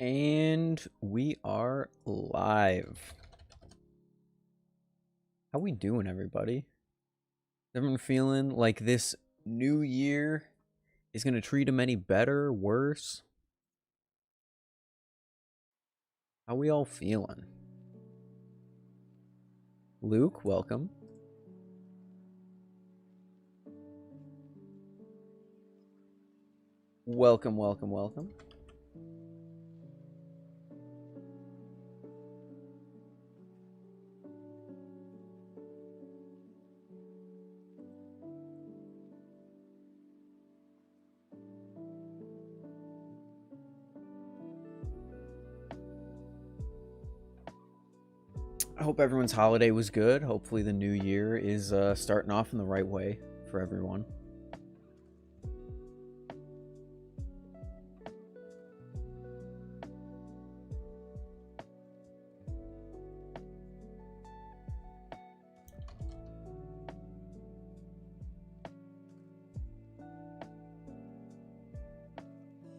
And we are live. How we doing, everybody? Everyone feeling like this new year is going to treat them any better, worse? How we all feeling? Luke, welcome. Welcome, welcome, welcome. I hope everyone's holiday was good. Hopefully the new year is starting off in the right way for everyone.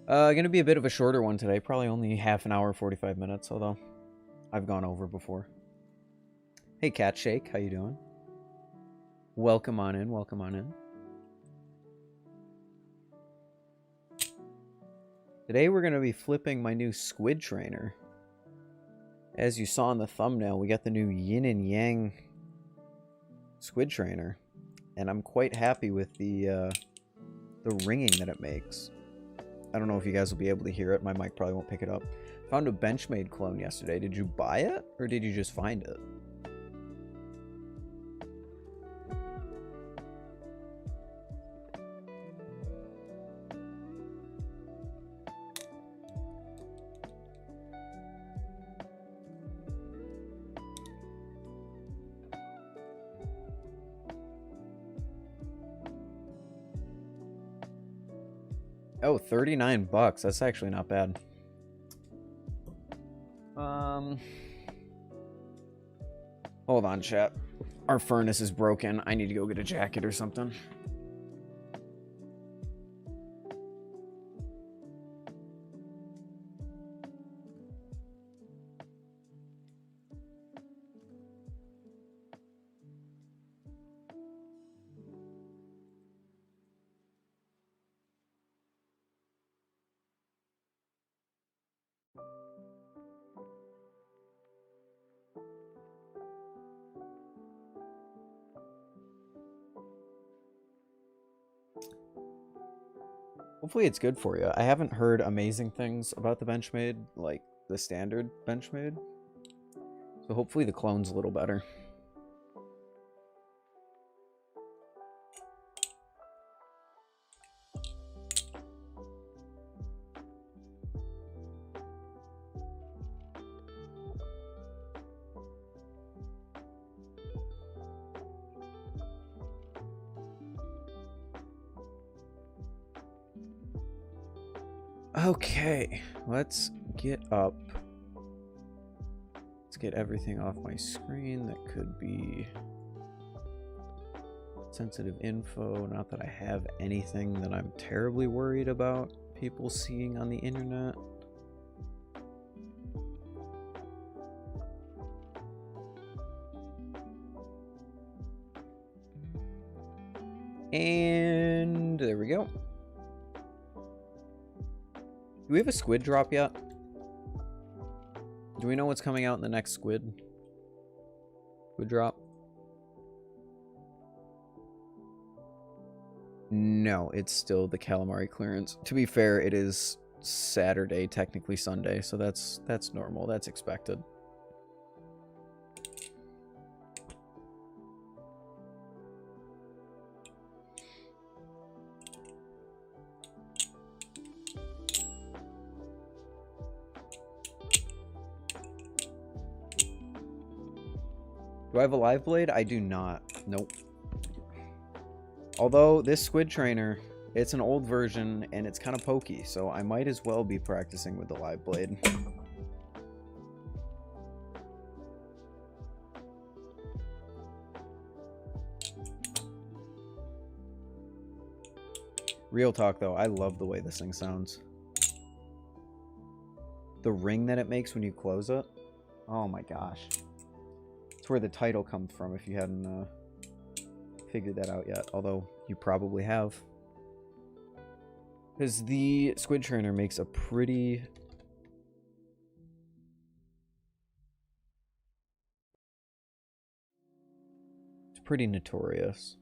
Gonna be a bit of a shorter one today. Probably only half an hour, 45 minutes, although I've gone over before. Hey, Cat Shake, how you doing? Welcome on in, welcome on in. Today we're going to be flipping my new squid trainer. As you saw in the thumbnail, we got the new yin and yang squid trainer. And I'm quite happy with the ringing that it makes. I don't know if you guys will be able to hear it. My mic probably won't pick it up. Found a Benchmade clone yesterday. Did you buy it or did you just find it? Oh, 39 bucks. That's actually not bad. Hold on, chat. Our furnace is broken. I need to go get a jacket or something. Hopefully it's good for you. I haven't heard amazing things about the Benchmade, like the standard Benchmade. So hopefully the clone's a little better. Okay, let's get up. Let's get everything off my screen that could be sensitive info. Not that I have anything that I'm terribly worried about people seeing on the internet. And there we go. Do we have a squid drop yet? Do we know what's coming out in the next squid drop? No, it's still the calamari clearance. To be fair, it is Saturday, technically Sunday, so that's normal. That's expected. Do I have a live blade? I do not. Nope. Although this squid trainer, it's an old version and it's kind of pokey, so I might as well be practicing with the live blade. Real talk though, I love the way this thing sounds. the ring that it makes when you close it. Oh my gosh. It's where the title comes from if you hadn't figured that out yet. Although you probably have. Because the Squid Trainer makes a pretty... It's pretty notorious.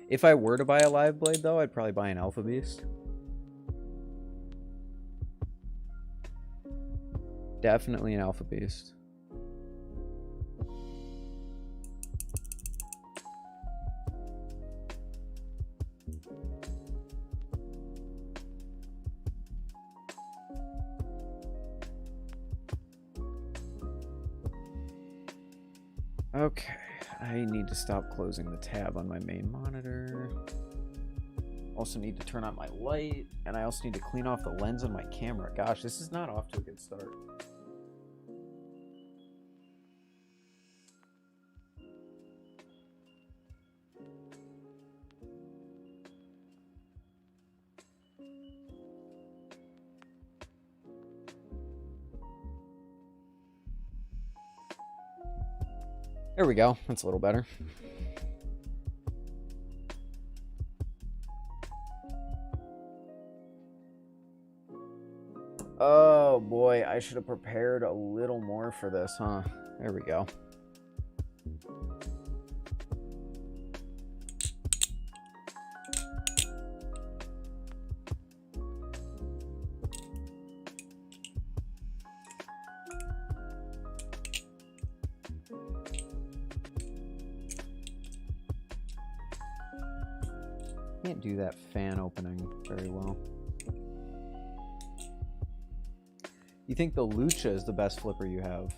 If I were to buy a Live Blade, though, I'd probably buy an Alpha Beast. Definitely an Alpha Beast. Okay, I need to stop closing the tab on my main monitor. Also need to turn on my light, and I also need to clean off the lens on my camera. Gosh, this is not off to a good start. There we go. That's a little better. Oh boy, I should have prepared a little more for this, huh? There we go. Can't do that fan opening very well. You think the Lucha is the best flipper you have?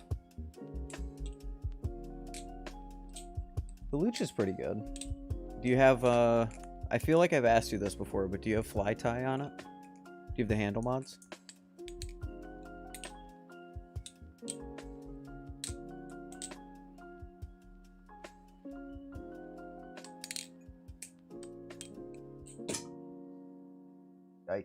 The Lucha's pretty good. Do you have, I feel like I've asked you this before, but do you have fly tie on it? Do you have the handle mods? Yikes.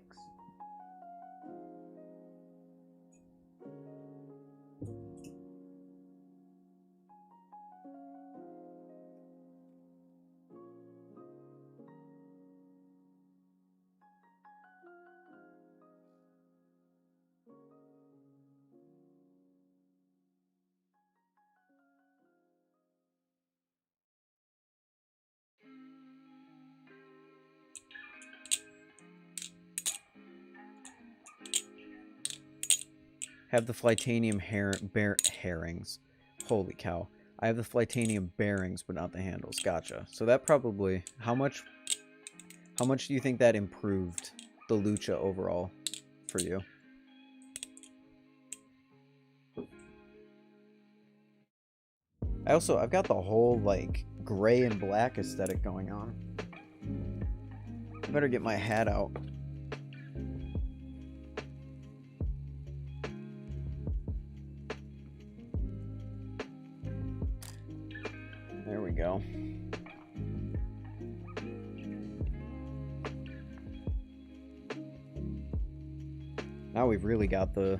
Have the Flytanium herrings. Holy cow. I have the Flytanium bearings, but not the handles. Gotcha. So that probably... How much do you think that improved the Lucha overall for you? I've got the whole, like, gray and black aesthetic going on. I better get my hat out. There we go. Now we've really got the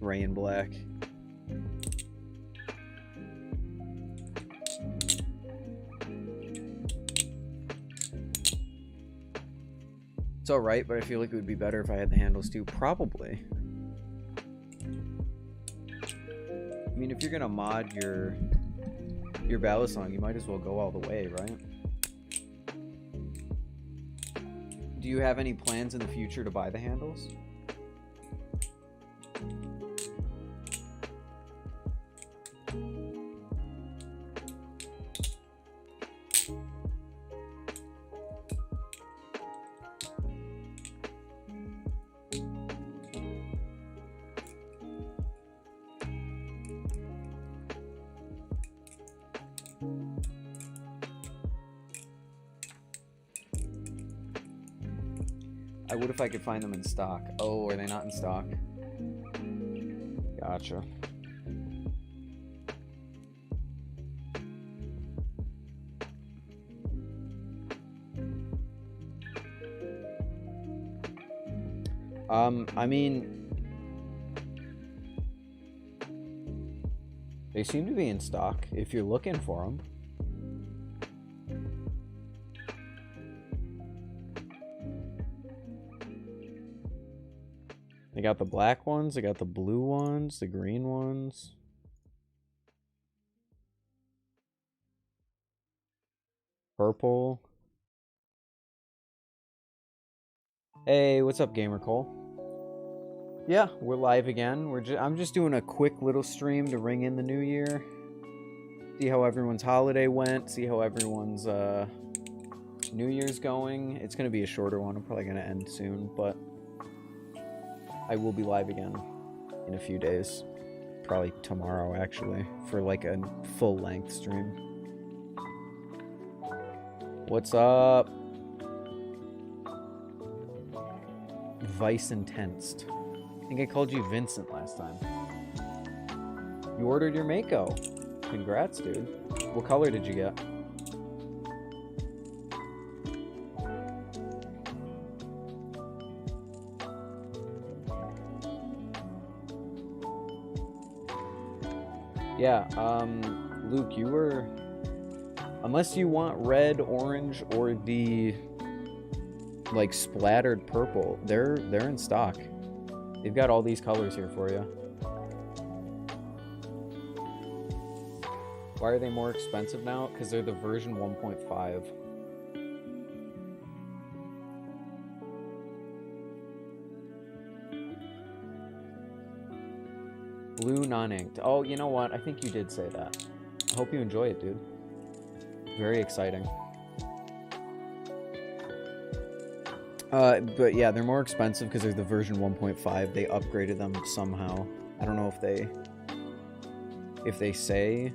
gray and black. It's alright, but I feel like it would be better if I had the handles too. Probably. I mean, if you're gonna mod your Balisong, you might as well go all the way, right? Do you have any plans in the future to buy the handles? I would if I could find them in stock. Oh, are they not in stock? Gotcha. I mean, they seem to be in stock if you're looking for them. They got the black ones, they got the blue ones, the green ones. Purple. Hey, what's up, Gamer Cole? Yeah, we're live again. I'm just doing a quick little stream to ring in the new year. See how everyone's holiday went, see how everyone's New Year's going. It's going to be a shorter one. I'm probably going to end soon, but I will be live again in a few days. Probably tomorrow, actually, for like a full-length stream. What's up? Vice Intensed. I think I called you Vincent last time. You ordered your Mako. Congrats, dude. What color did you get? Yeah, Luke, you were... Unless you want red, orange, or the like splattered purple, they're in stock. They've got all these colors here for you. Why are they more expensive now? Because they're the version 1.5. Blue non-inked. Oh, you know what? I think you did say that. I hope you enjoy it, dude. Very exciting. But yeah, they're more expensive because they're the version 1.5. They upgraded them somehow. I don't know if they say.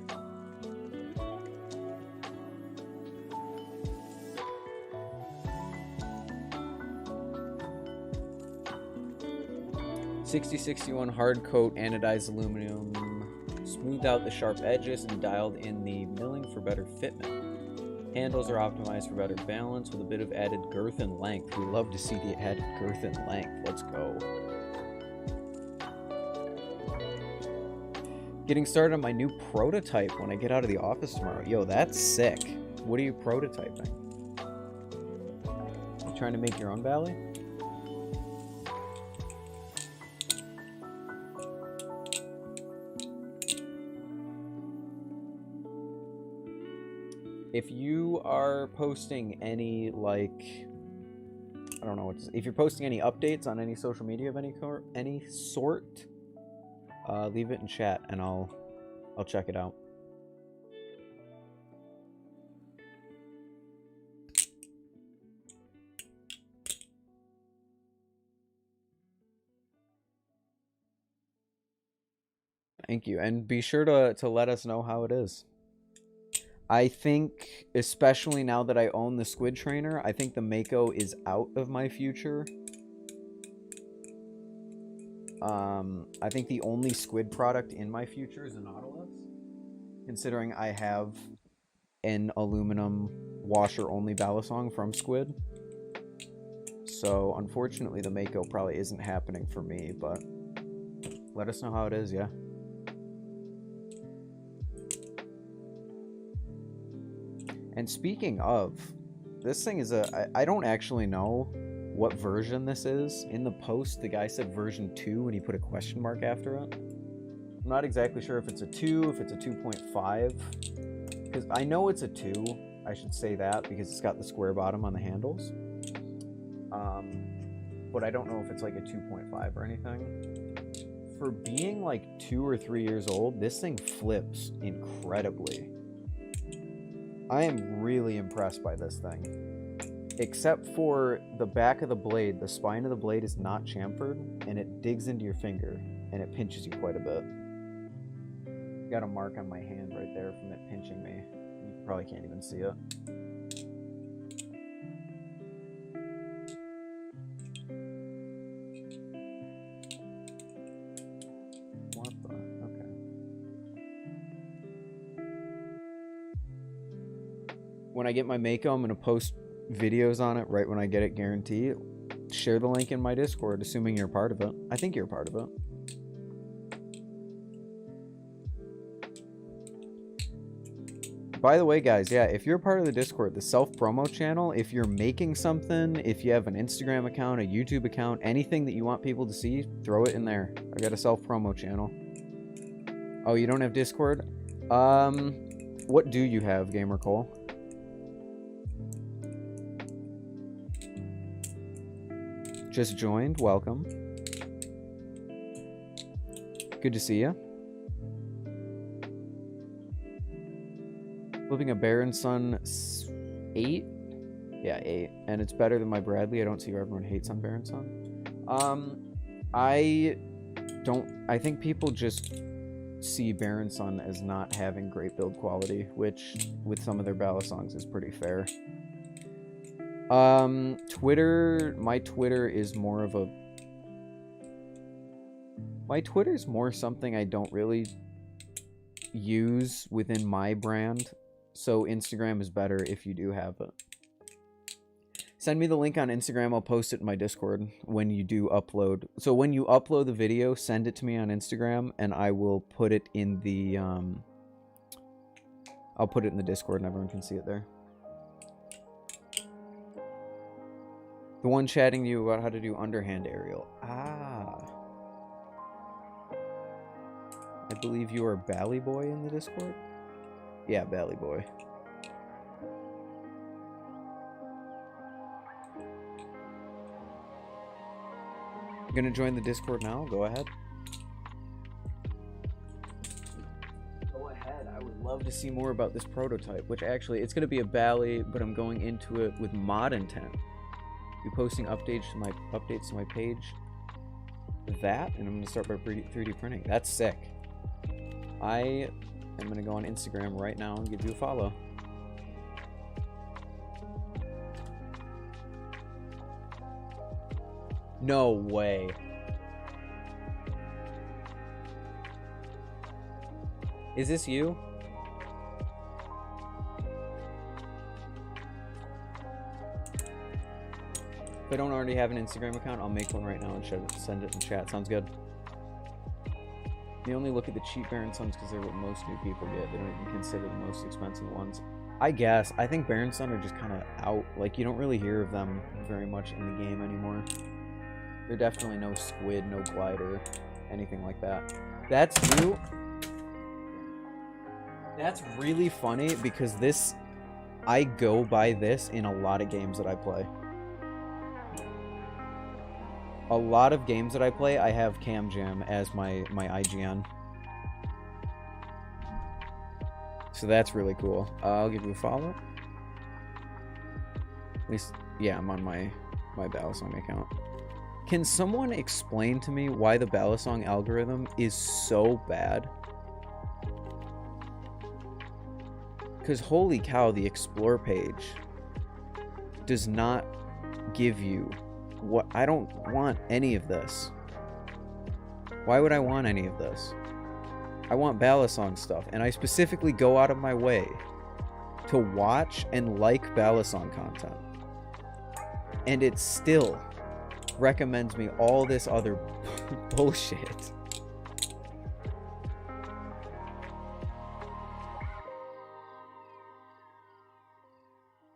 $6061 hard coat anodized aluminum, smoothed out the sharp edges and dialed in the milling for better fitment. Handles are optimized for better balance with a bit of added girth and length. We love to see the added girth and length. Let's go. Getting started on my new prototype when I get out of the office tomorrow. Yo, that's sick. What are you prototyping? You trying to make your own Valley? If you are posting any, like, I don't know what to say. If you're posting any updates on any social media of any sort, leave it in chat and I'll check it out. Thank you, and be sure to let us know how it is. I think, especially now that I own the Squid Trainer, I think the Mako is out of my future. I think the only Squid product in my future is a Nautilus, considering I have an aluminum washer-only Balisong from Squid. So, unfortunately, the Mako probably isn't happening for me, but let us know how it is, yeah. And speaking of, this thing is I don't actually know what version this is. In the post, the guy said version 2 and he put a question mark after it. I'm not exactly sure if it's a 2, if it's a 2.5. Because I know it's a 2. I should say that because it's got the square bottom on the handles. But I don't know if it's like a 2.5 or anything. For being like 2 or 3 years old, this thing flips incredibly. I am really impressed by this thing. Except for the back of the blade, the spine of the blade is not chamfered, and it digs into your finger, and it pinches you quite a bit. Got a mark on my hand right there from it pinching me. You probably can't even see it. What When I get my Mako, I'm going to post videos on it right when I get it, guaranteed. Share the link in my Discord, assuming you're a part of it. I think you're a part of it. By the way, guys, yeah, if you're a part of the Discord, the self-promo channel, if you're making something, if you have an Instagram account, a YouTube account, anything that you want people to see, throw it in there. I got a self-promo channel. Oh, you don't have Discord? What do you have, Gamer Cole? Just joined. Welcome. Good to see you. Flipping a Baron Sun 8? Yeah, 8. And it's better than my Bradley. I don't see why everyone hates on Baron Sun. I think people just see Baron Sun as not having great build quality, which with some of their Balisongs is pretty fair. Twitter, my Twitter is more of a... My Twitter is more something I don't really use within my brand. So Instagram is better if you do have it. Send me the link on Instagram. I'll post it in my Discord when you do upload. So when you upload the video, send it to me on Instagram, and I will put it in the I'll put it in the Discord, and everyone can see it there. The one chatting to you about how to do underhand aerial. Ah. I believe you are Bally Boy in the Discord. Yeah, Bally Boy. You gonna join the Discord now? Go ahead. Go ahead. I would love to see more about this prototype, which actually, it's gonna be a Bally, but I'm going into it with mod intent. Be posting updates to my page. That, and I'm gonna start by 3D printing. That's sick. I am going to go on Instagram right now and give you a follow. No way. Is this you? If I don't already have an Instagram account, I'll make one right now and send it in chat. Sounds good. They only look at the cheap Baron Suns because they're what most new people get. They don't even consider the most expensive ones. I guess. I think Baron Sun are just kind of out. Like, you don't really hear of them very much in the game anymore. They're definitely no squid, no glider, anything like that. That's you. That's really funny because this... I go by this in a lot of games that I play. A lot of games that I play, I have Cam Jam as my IGN. So that's really cool. I'll give you a follow. At least, yeah, I'm on my Balisong account. Can someone explain to me why the Balisong algorithm is so bad? Because holy cow, the Explore page does not give you... What? I don't want any of this. Why would I want any of this? I want Balisong stuff, and I specifically go out of my way to watch and like Balisong content. And it still recommends me all this other bullshit.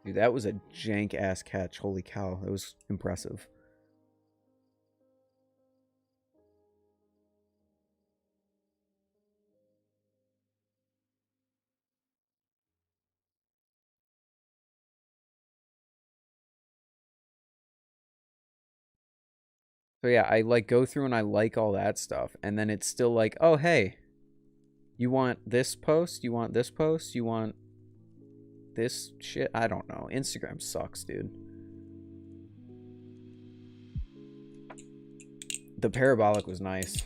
Dude, that was a jank-ass catch. Holy cow, that was impressive. So yeah, I like go through and I like all that stuff, and then it's still like, oh hey, you want this post? You want this post? You want this shit? I don't know. Instagram sucks, dude. The parabolic was nice.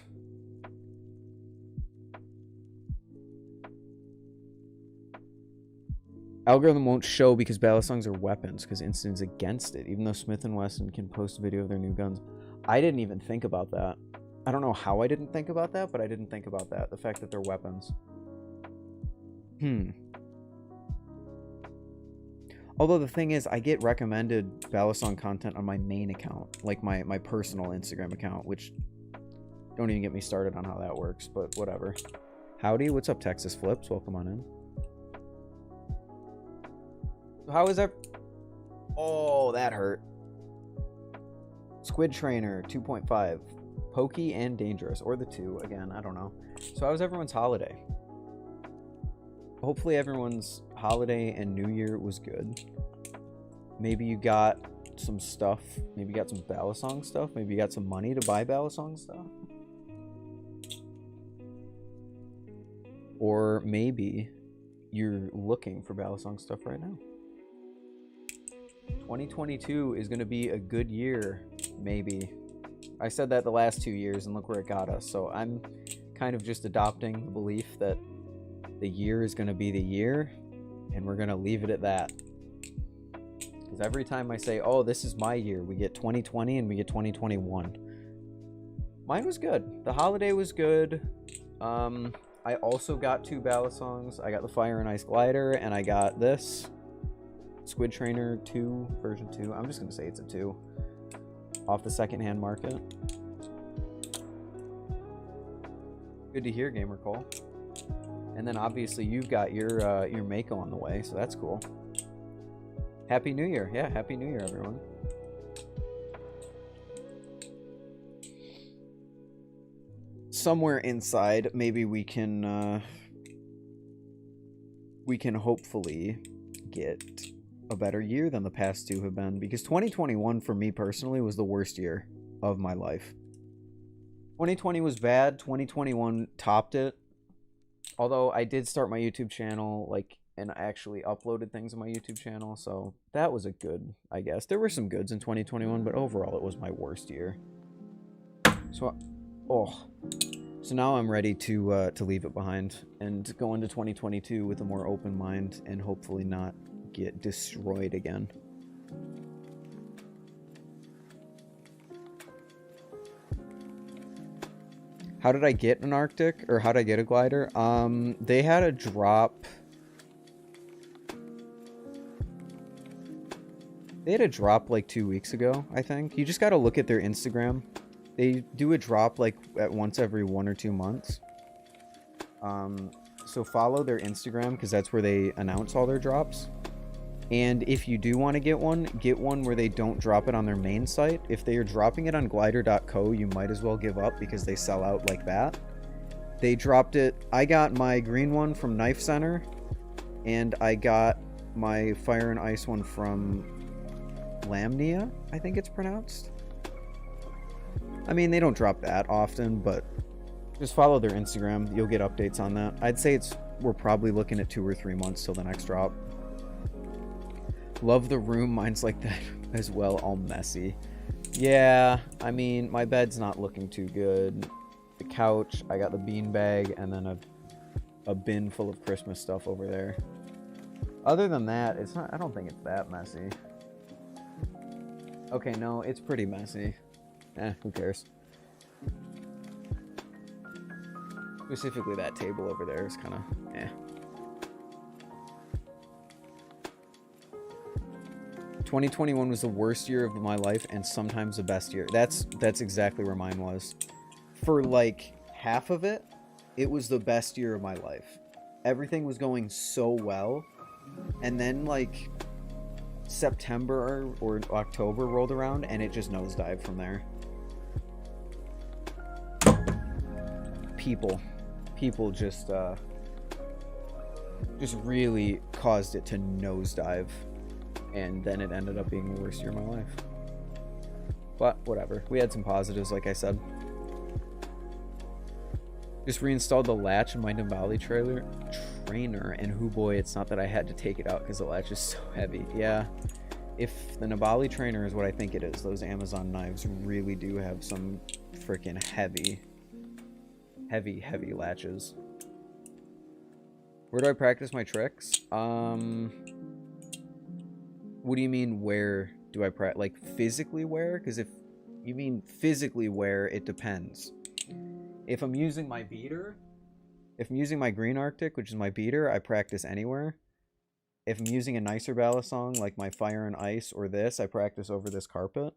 Algorithm won't show because Balisongs are weapons, because Instin's against it, even though Smith & Wesson can post a video of their new guns. I didn't even think about that. I don't know how I didn't think about that, but I didn't think about that. The fact that they're weapons. Although the thing is, I get recommended Balisong content on my main account, like my personal Instagram account, which don't even get me started on how that works, but whatever. Howdy, what's up, Texas Flips? Welcome on in. How is that? Oh, that hurt. Squid Trainer 2.5. Pokey and Dangerous, or the 2, again, I don't know. So how was everyone's holiday? Hopefully everyone's holiday and New Year was good. Maybe you got some stuff. Maybe you got some Balisong stuff. Maybe you got some money to buy Balisong stuff. Or maybe you're looking for Balisong stuff right now. 2022 is going to be a good year, maybe. I said that the last 2 years, and look where it got us. So I'm kind of just adopting the belief that the year is going to be the year, and we're going to leave it at that. Because every time I say, oh, this is my year, we get 2020 and we get 2021. Mine was good. The holiday was good. I also got 2 Balisongs. I got the Fire and Ice Glider, and I got this Squid Trainer 2, version 2. I'm just going to say it's a 2. Off the secondhand market. Good to hear, Gamer Cole. And then obviously you've got your Mako on the way, so that's cool. Happy New Year. Yeah, Happy New Year, everyone. Somewhere inside, maybe we can hopefully get a better year than the past 2 have been, because 2021 for me personally was the worst year of my life. 2020 was bad. 2021 topped it. Although I did start my YouTube channel, like, and I actually uploaded things on my YouTube channel, so that was a good, I guess. There were some goods in 2021, but overall it was my worst year. So, so now I'm ready to leave it behind and go into 2022 with a more open mind and hopefully not get destroyed again. How did I get an Arctic, or how did I get a glider? They had a drop. They had a drop like 2 weeks ago, I think. You just got to look at their Instagram. They do a drop like at once every 1 or 2 months. So follow their Instagram, because that's where they announce all their drops. And if you do want to get one where they don't drop it on their main site. If they are dropping it on glider.co, you might as well give up, because they sell out like that. They dropped it. I got my green one from Knife Center, and I got my Fire and Ice one from Lamnia, I think it's pronounced. I mean, they don't drop that often, but just follow their Instagram. You'll get updates on that. I'd say we're probably looking at 2 or 3 months till the next drop. Love the room. Mine's like that as well, all messy. Yeah, I mean, my bed's not looking too good. The couch, I got the beanbag, and then a bin full of Christmas stuff over there. Other than that, it's not. I don't think it's that messy. Okay, no, it's pretty messy. Who cares? Specifically, that table over there is kind of eh. 2021 was the worst year of my life, and sometimes the best year. That's exactly where mine was. For like half of it, it was the best year of my life. Everything was going so well, and then like September or October rolled around, and it just nosedived from there. People just really caused it to nosedive. And then it ended up being the worst year of my life. But whatever. We had some positives, like I said. Just reinstalled the latch in my Nabali trainer. And hoo boy, it's not that I had to take it out because the latch is so heavy. Yeah. If the Nabali trainer is what I think it is, those Amazon knives really do have some freaking heavy latches. Where do I practice my tricks? What do you mean, where do I practice? Like, physically where? Because if you mean physically where, it depends. If I'm using my beater, if I'm using my Green Arctic, which is my beater, I practice anywhere. If I'm using a nicer ballad song, like my Fire and Ice or this, I practice over this carpet.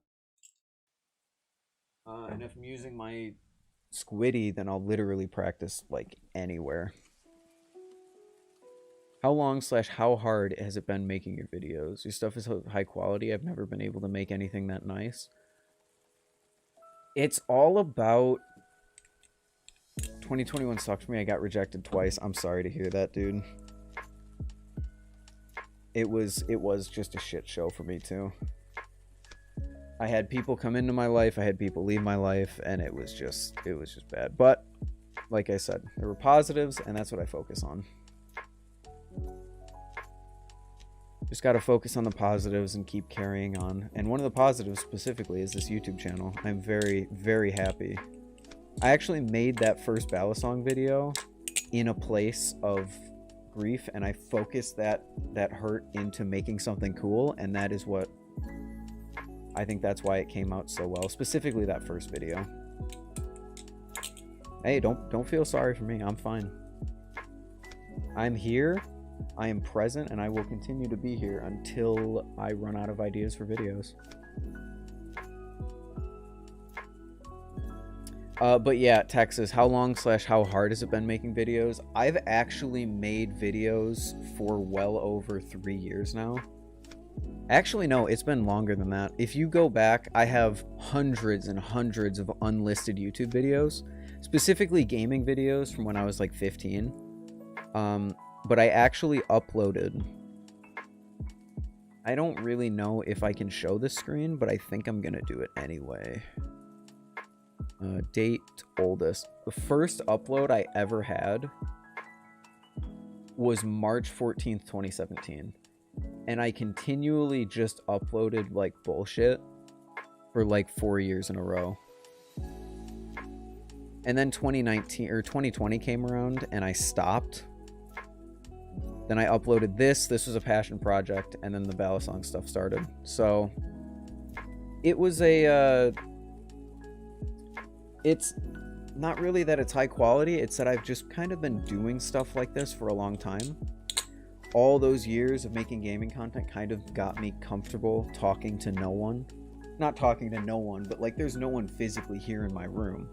And if I'm using my Squiddy, then I'll literally practice, like, anywhere. How long / how hard has it been making your videos? Your stuff is high quality. I've never been able to make anything that nice. It's all about... 2021 sucked for me. I got rejected twice. I'm sorry to hear that, dude. It was just a shit show for me, too. I had people come into my life. I had people leave my life. And it was just bad. But, like I said, there were positives, and that's what I focus on. Just got to focus on the positives and keep carrying on. And one of the positives specifically is this YouTube channel. I'm very, very happy. I actually made that first Balisong video in a place of grief, and I focused that hurt into making something cool, and that is what... I think that's why it came out so well. Specifically that first video. Hey, don't feel sorry for me. I'm fine. I'm here. I am present, and I will continue to be here until I run out of ideas for videos. But yeah, Texas, how long / how hard has it been making videos? I've actually made videos for well over 3 years now. Actually, no, it's been longer than that. If you go back, I have hundreds and hundreds of unlisted YouTube videos, specifically gaming videos from when I was like 15. But I actually uploaded... I don't really know if I can show this screen, but I think I'm gonna do it anyway. Date, oldest. The first upload I ever had was March 14th, 2017. And I continually just uploaded, like, bullshit for, like, 4 years in a row. And then 2020 came around, and I stopped. Then I uploaded this. This was a passion project, and then the Balisong stuff started. So, it was a... It's not really that it's high quality, it's that I've just kind of been doing stuff like this for a long time. All those years of making gaming content kind of got me comfortable talking to no one. Not talking to no one, but like there's no one physically here in my room.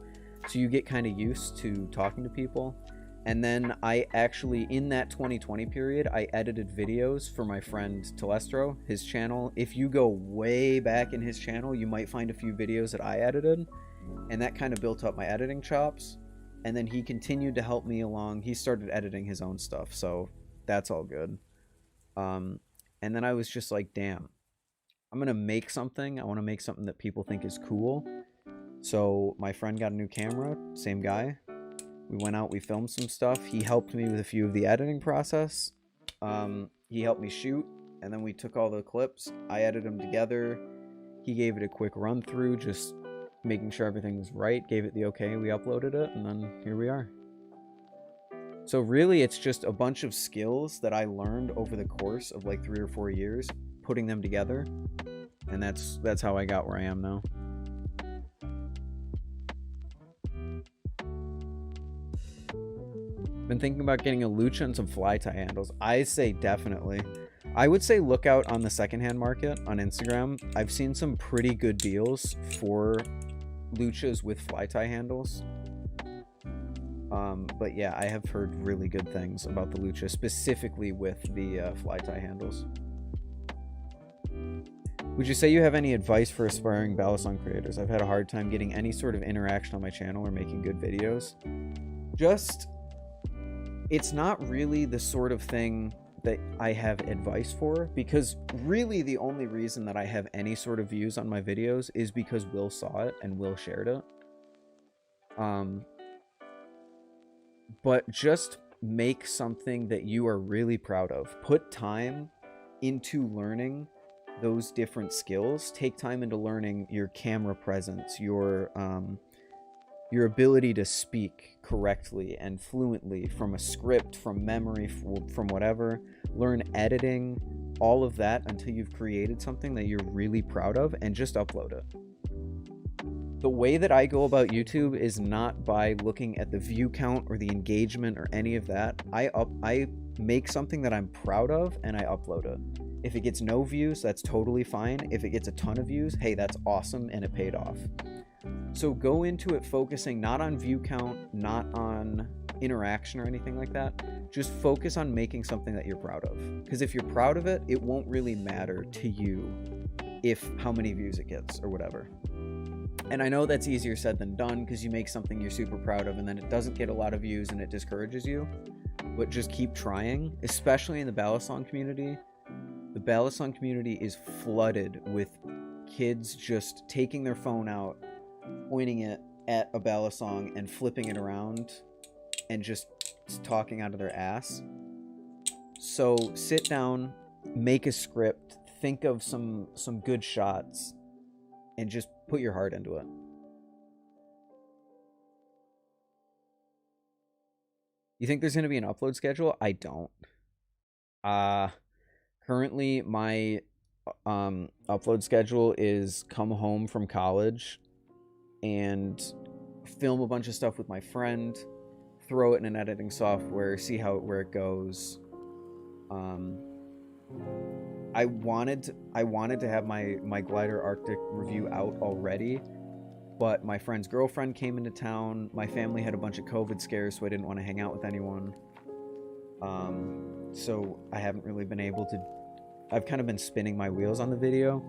So you get kind of used to talking to people. And then I actually, in that 2020 period, I edited videos for my friend Telestro, his channel. If you go way back in his channel, you might find a few videos that I edited. And that kind of built up my editing chops. And then he continued to help me along. He started editing his own stuff, so that's all good. And then I was just like, damn, I'm going to make something. I want to make something that people think is cool. So my friend got a new camera, same guy. We went out, we filmed some stuff. He helped me with a few of the editing process. He helped me shoot, and then we took all the clips. I edited them together. He gave it a quick run through, just making sure everything was right, gave it the okay, we uploaded it, and then here we are. So really, it's just a bunch of skills that I learned over the course of like 3 or 4 years, putting them together, and that's how I got where I am now. Been thinking about getting a Lucha and some fly tie handles. I say definitely. I would say look out on the secondhand market on Instagram. I've seen some pretty good deals for Luchas with fly tie handles. But yeah, I have heard really good things about the Lucha, specifically with the fly tie handles. Would you say you have any advice for aspiring Balisong creators? I've had a hard time getting any sort of interaction on my channel or making good videos. Just, it's not really the sort of thing that I have advice for, because really the only reason that I have any sort of views on my videos is because Will saw it and Will shared it. But just make something that you are really proud of. Put time into learning those different skills. Take time into learning your camera presence, your ability to speak correctly and fluently from a script, from memory, from whatever. Learn editing, all of that until you've created something that you're really proud of, and just upload it. the way that I go about YouTube is not by looking at the view count or the engagement or any of that. I make something that I'm proud of and I upload it. If it gets no views, that's totally fine. If it gets a ton of views, hey, that's awesome and it paid off. So go into it focusing not on view count, not on interaction or anything like that. Just focus on making something that you're proud of. Because if you're proud of it, it won't really matter to you if how many views it gets or whatever. And I know that's easier said than done because you make something you're super proud of and then it doesn't get a lot of views and it discourages you. But just keep trying, especially in the Balisong community. The Balisong community is flooded with kids just taking their phone out, pointing it at a Balisong and flipping it around and just talking out of their ass. So sit down, make a script, think of some good shots, and just put your heart into it. You think there's going to be an upload schedule? I don't. Currently, my upload schedule is come home from college and film a bunch of stuff with my friend, throw it in an editing software, see where it goes. I wanted to have my Glider Arctic review out already, but my friend's girlfriend came into town. My family had a bunch of COVID scares, so I didn't want to hang out with anyone. So I haven't really been able to. I've kind of been spinning my wheels on the video.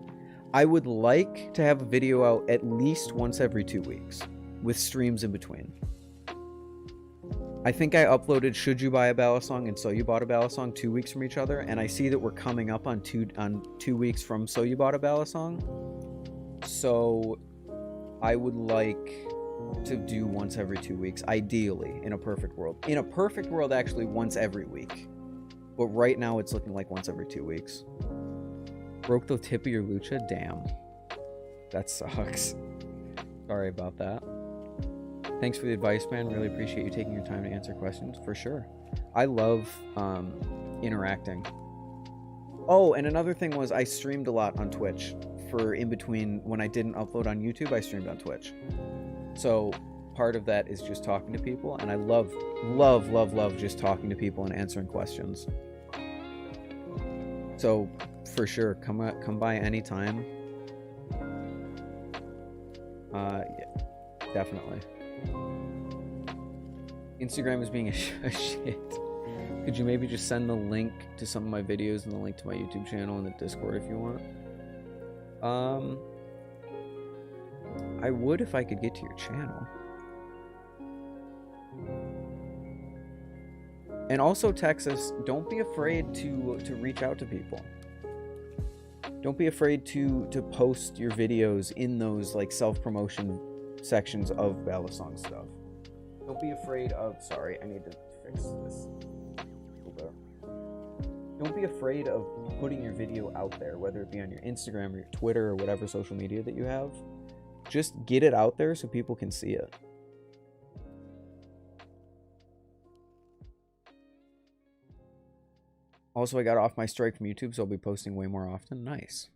I would like to have a video out at least once every 2 weeks, with streams in between. I think I uploaded Should You Buy a Balisong and So You Bought a Balisong 2 weeks from each other, and I see that we're coming up on 2 weeks from So You Bought a Balisong. So I would like to do once every 2 weeks, ideally, in a perfect world. In a perfect world, actually, once every week. But right now, it's looking like once every 2 weeks. Broke the tip of your lucha? Damn. That sucks. Sorry about that. Thanks for the advice, man. Really appreciate you taking your time to answer questions. For sure. I love interacting. Oh, and another thing was I streamed a lot on Twitch. For in between, when I didn't upload on YouTube, I streamed on Twitch. So part of that is just talking to people, and I love just talking to people and answering questions. So for sure, come by anytime. Yeah, definitely. Instagram is being a shit. Could you maybe just send the link to some of my videos and the link to my YouTube channel in the Discord if you want? I would if I could get to your channel. And also, Texas, don't be afraid to reach out to people. Don't be afraid to post your videos in those like self-promotion sections of Balisong stuff. Don't be afraid of... Sorry, I need to fix this. Don't be afraid of putting your video out there, whether it be on your Instagram or your Twitter or whatever social media that you have. Just get it out there so people can see it. Also, I got off my strike from YouTube, so I'll be posting way more often. Nice.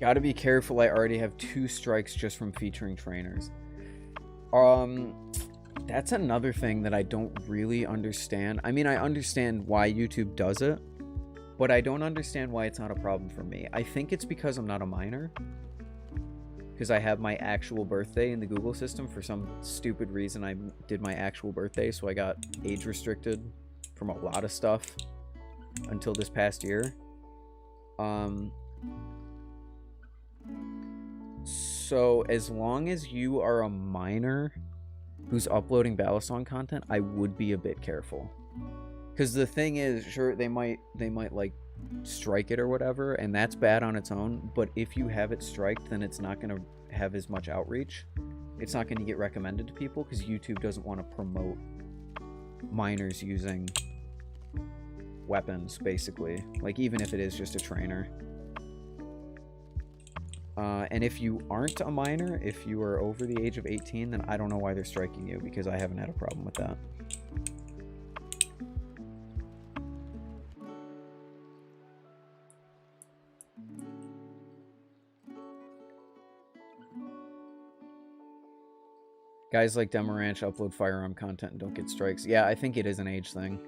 Gotta be careful, I already have 2 strikes just from featuring trainers. That's another thing that I don't really understand. I mean, I understand why YouTube does it, but I don't understand why it's not a problem for me. I think it's because I'm not a minor. Because I have my actual birthday in the Google system. For some stupid reason, I did my actual birthday, so I got age restricted from a lot of stuff until this past year. So as long as you are a minor who's uploading Balisong content, I would be a bit careful. Because the thing is, sure, they might like strike it or whatever, and that's bad on its own. But if you have it striked, then it's not going to have as much outreach. It's not going to get recommended to people because YouTube doesn't want to promote minors using weapons, basically. Like, even if it is just a trainer. And if you aren't a minor, if you are over the age of 18, then I don't know why they're striking you, because I haven't had a problem with that. Guys like Demaranch upload firearm content and don't get strikes. Yeah, I think it is an age thing.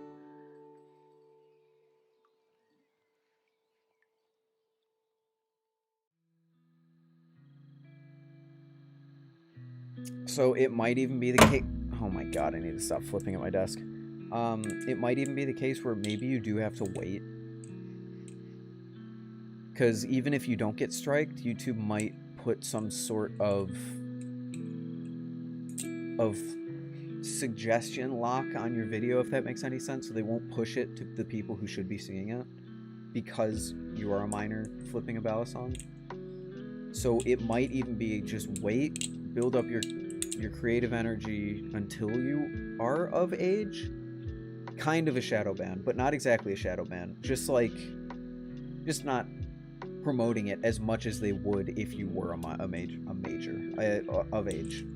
So it might even be the case. Oh my god, I need to stop flipping at my desk. It might even be the case where maybe you do have to wait. Because even if you don't get striked, YouTube might put some sort of suggestion lock on your video, if that makes any sense. So they won't push it to the people who should be seeing it because you are a minor flipping a balisong. So it might even be just wait, build up your creative energy until you are of age. Kind of a shadow ban, but not exactly a shadow ban. Just not promoting it as much as they would if you were a major of age.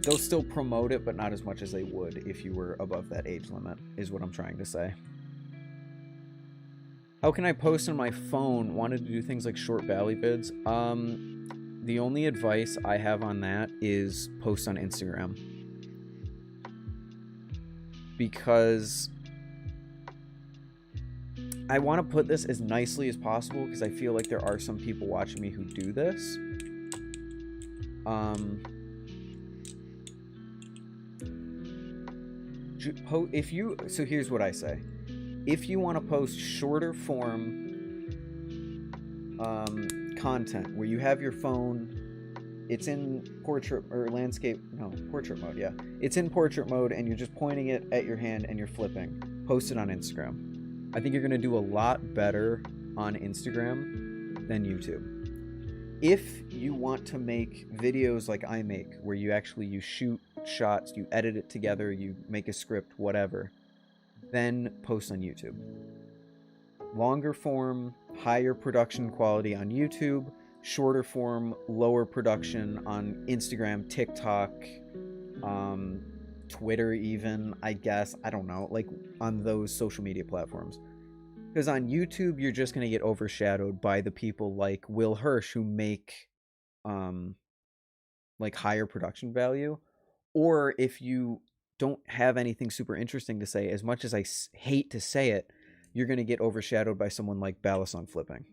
They'll still promote it, but not as much as they would if you were above that age limit, is what I'm trying to say. How can I post on my phone? Wanted to do things like short Valley vids. The only advice I have on that is post on Instagram. Because I want to put this as nicely as possible, because I feel like there are some people watching me who do this. So here's what I say. If you want to post shorter form content where you have your phone, it's in portrait mode, yeah. It's in portrait mode and you're just pointing it at your hand and you're flipping. Post it on Instagram. I think you're going to do a lot better on Instagram than YouTube. If you want to make videos like I make, where you shoot shots, you edit it together, you make a script, whatever, then post on YouTube. Longer form, higher production quality on YouTube. Shorter form, lower production on Instagram, TikTok, Twitter even, I guess. I don't know, like on those social media platforms. Because on YouTube, you're just going to get overshadowed by the people like Will Hirsch who make like higher production value. Or if you don't have anything super interesting to say, as much as I hate to say it, you're going to get overshadowed by someone like Balisong Flipping.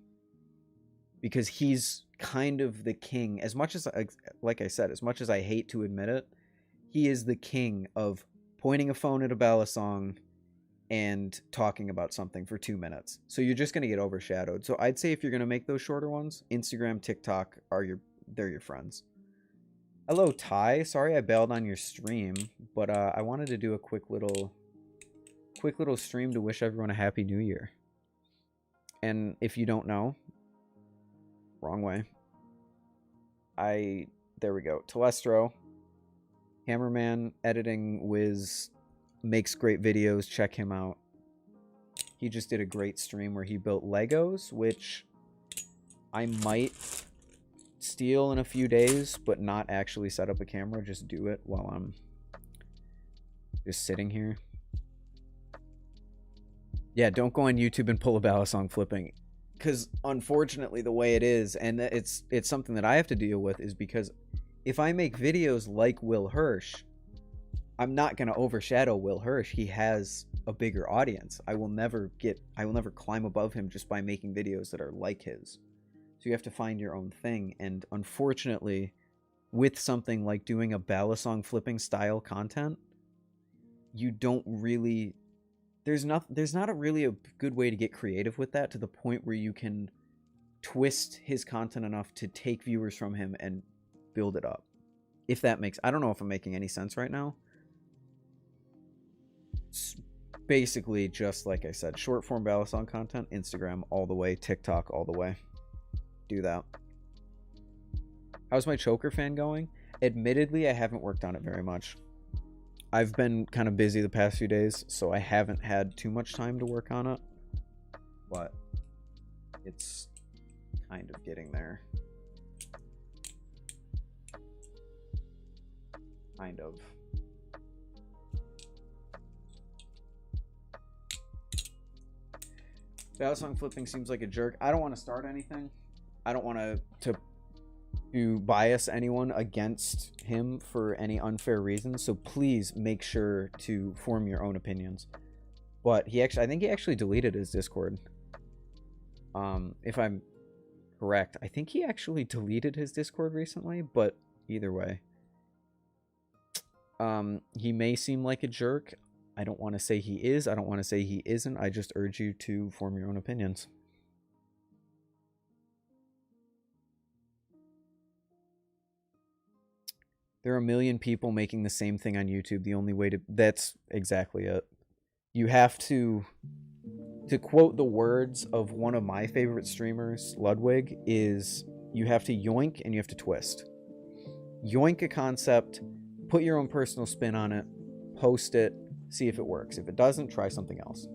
Because he's kind of the king. As much as, like I said, as much as I hate to admit it, he is the king of pointing a phone at a Balisong and talking about something for 2 minutes. So you're just going to get overshadowed. So I'd say if you're going to make those shorter ones, Instagram, TikTok they're your friends. Hello, Ty. Sorry I bailed on your stream, but I wanted to do a quick little stream to wish everyone a happy new year. And if you don't know, wrong way. There we go. Telestro, Hammerman, editing whiz, makes great videos. Check him out. He just did a great stream where he built Legos, which I might steal in a few days, but not actually set up a camera. Just do it while I'm just sitting here. Yeah, don't go on YouTube and pull a Balisong flipping, because unfortunately the way it is, and it's something that I have to deal with, is because if I make videos like Will Hirsch, I'm not going to overshadow Will Hirsch. He has a bigger audience. I will never climb above him just by making videos that are like his. So you have to find your own thing. And unfortunately, with something like doing a Balisong flipping style content, you don't really... There's not really a good way to get creative with that, to the point where you can twist his content enough to take viewers from him and build it up. If that makes... I don't know if I'm making any sense right now. basically just like I said, short form Balisong content, Instagram all the way, TikTok all the way. Do that. How's my choker fan going? Admittedly, I haven't worked on it very much. I've been kind of busy the past few days, so I haven't had too much time to work on it. But it's kind of getting there. Kind of. Balisong flipping seems like a jerk. I don't want to start anything. I don't want to bias anyone against him for any unfair reasons. So please make sure to form your own opinions. But I think he actually deleted his Discord. If I'm correct, I think he actually deleted his Discord recently. But either way, he may seem like a jerk. I don't want to say he is. I don't want to say he isn't. I just urge you to form your own opinions. There are a million people making the same thing on YouTube. The only way to... That's exactly it. You have to quote the words of one of my favorite streamers, Ludwig, is you have to yoink and you have to twist. Yoink a concept, put your own personal spin on it, post it, see if it works. If it doesn't, try something else.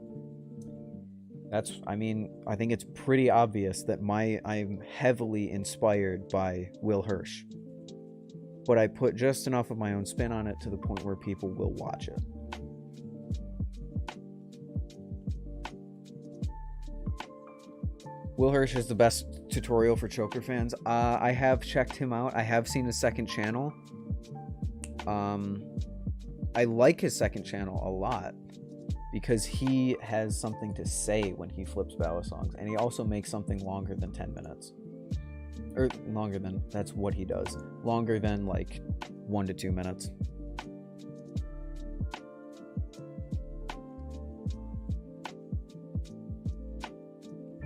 I think it's pretty obvious that I'm heavily inspired by Will Hirsch. But I put just enough of my own spin on it to the point where people will watch it. Will Hirsch is the best tutorial for choker fans. I have checked him out. I have seen his second channel. I like his second channel a lot because he has something to say when he flips Balisongs, and he also makes something longer than 10 minutes. Or longer than, that's what he does. Longer than like 1 to 2 minutes.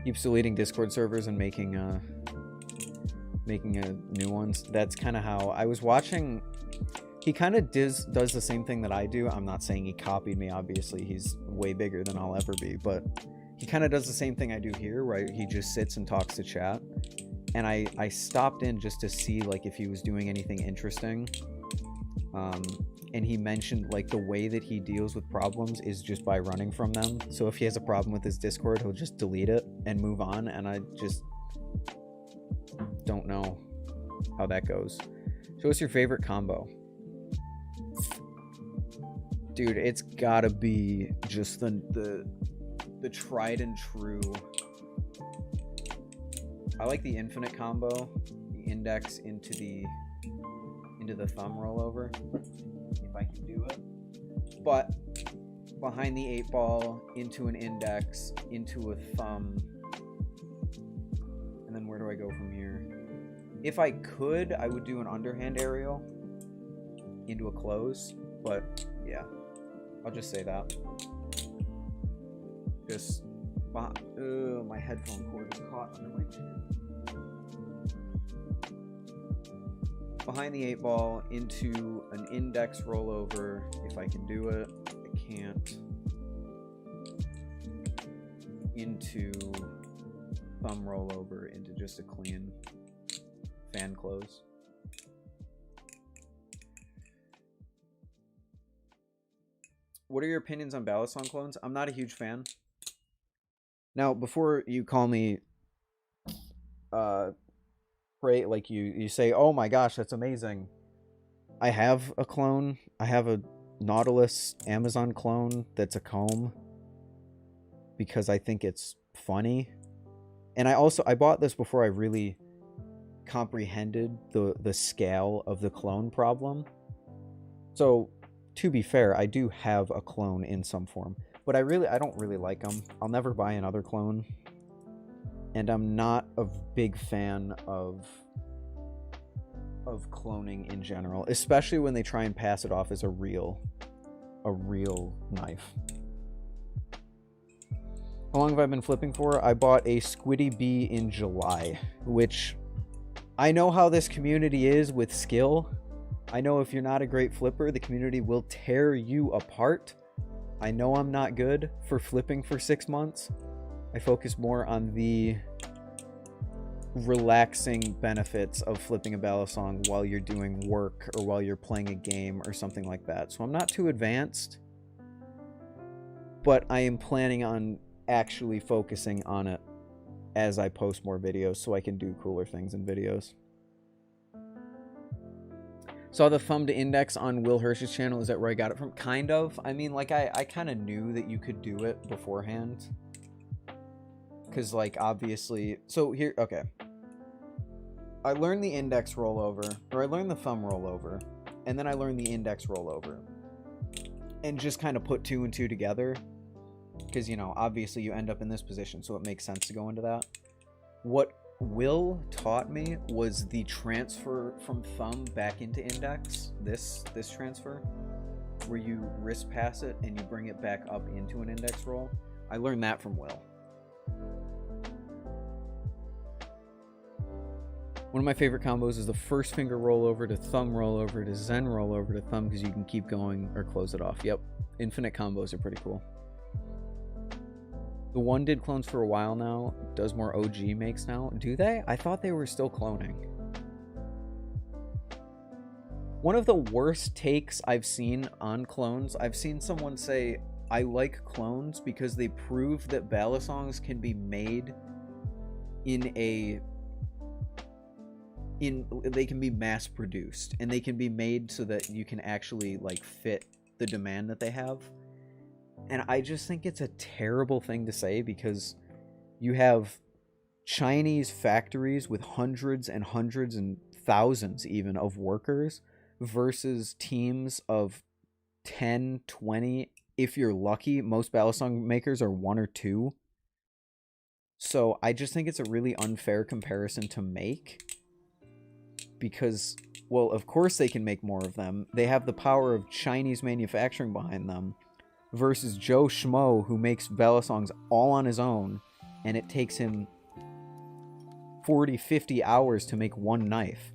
Keeps deleting Discord servers and making new ones. That's kind of how I was watching. He kind of does the same thing that I do. I'm not saying he copied me, obviously. He's way bigger than I'll ever be, but he kind of does the same thing I do here, right? He just sits and talks to chat. And I stopped in just to see like if he was doing anything interesting. And he mentioned like the way that he deals with problems is just by running from them. So if he has a problem with his Discord, he'll just delete it and move on. And I just don't know how that goes. So what's your favorite combo? Dude, it's gotta be just the tried and true. I like the infinite combo, the index into the thumb rollover, if I can do it. But behind the 8 ball, into an index, into a thumb, and then where do I go from here? If I could, I would do an underhand aerial into a close, but yeah, I'll just say that. Just, my headphone cord is caught under my chin. Behind the 8 ball, into an index rollover, if I can do it. I can't. Into thumb rollover, into just a clean fan close. What are your opinions on Balisong clones? I'm not a huge fan. Now, before you call me, like you say, oh my gosh, that's amazing. I have a clone. I have a Nautilus Amazon clone that's a comb because I think it's funny. And I bought this before I really comprehended the scale of the clone problem. So, to be fair, I do have a clone in some form. But I don't really like them. I'll never buy another clone. And I'm not a big fan of cloning in general, especially when they try and pass it off as a real knife. How long have I been flipping for? I bought a Squiddy Bee in July, which I know how this community is with skill. I know if you're not a great flipper, the community will tear you apart. I know I'm not good for flipping for 6 months. I focus more on the relaxing benefits of flipping a Balisong while you're doing work or while you're playing a game or something like that. So I'm not too advanced, but I am planning on actually focusing on it as I post more videos so I can do cooler things in videos. Saw the thumb to index on Will Hirsch's channel. Is that where I got it from? Kind of. I mean, like, I kind of knew that you could do it beforehand. Because, like, obviously... So, here... Okay. I learned the index rollover. Or I learned the thumb rollover. And then I learned the index rollover. And just kind of put 2 and 2 together. Because, you know, obviously you end up in this position. So it makes sense to go into that. What Will taught me was the transfer from thumb back into index. This transfer. Where you wrist pass it and you bring it back up into an index roll. I learned that from Will. One of my favorite combos is the first finger rollover to thumb rollover to Zen rollover to thumb because you can keep going or close it off. Yep. Infinite combos are pretty cool. The one did clones for a while now. Does more OG makes now. Do they? I thought they were still cloning. One of the worst takes I've seen on clones, I've seen someone say, I like clones because they prove that Balisongs can be made they can be mass produced and they can be made so that you can actually like fit the demand that they have. And I just think it's a terrible thing to say because you have Chinese factories with hundreds and hundreds and thousands even of workers versus teams of 10, 20. If you're lucky, most Balisong makers are 1 or 2. So I just think it's a really unfair comparison to make. Because, well, of course they can make more of them. They have the power of Chinese manufacturing behind them. Versus Joe Schmo, who makes Balisongs all on his own. And it takes him 40, 50 hours to make one knife.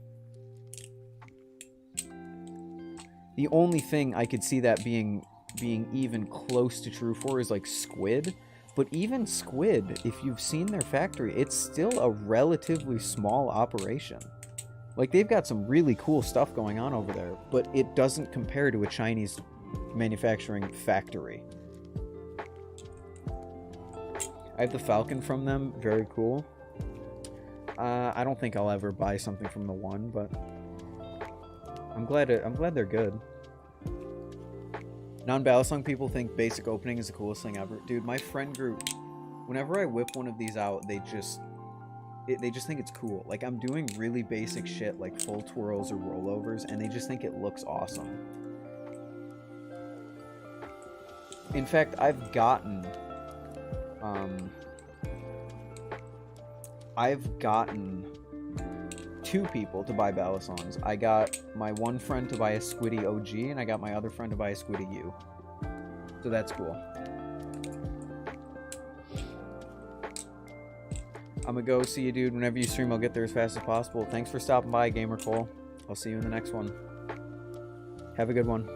The only thing I could see that being even close to true for is like Squid. But even Squid, if you've seen their factory, it's still a relatively small operation. Like, they've got some really cool stuff going on over there, but it doesn't compare to a Chinese manufacturing factory. I have the Falcon from them. Very cool. I don't think I'll ever buy something from the one, but I'm glad they're good. Non-Balisong people think basic opening is the coolest thing ever. Dude, my friend group, whenever I whip one of these out, they just think it's cool. Like, I'm doing really basic shit like full twirls or rollovers, and they just think it looks awesome. In fact, I've gotten 2 people to buy Balisongs. I got my one friend to buy a Squiddy OG, and I got my other friend to buy a Squiddy U. So that's cool. I'm gonna go see you, dude. Whenever you stream, I'll get there as fast as possible. Thanks for stopping by, Gamer Cole. I'll see you in the next one. Have a good one.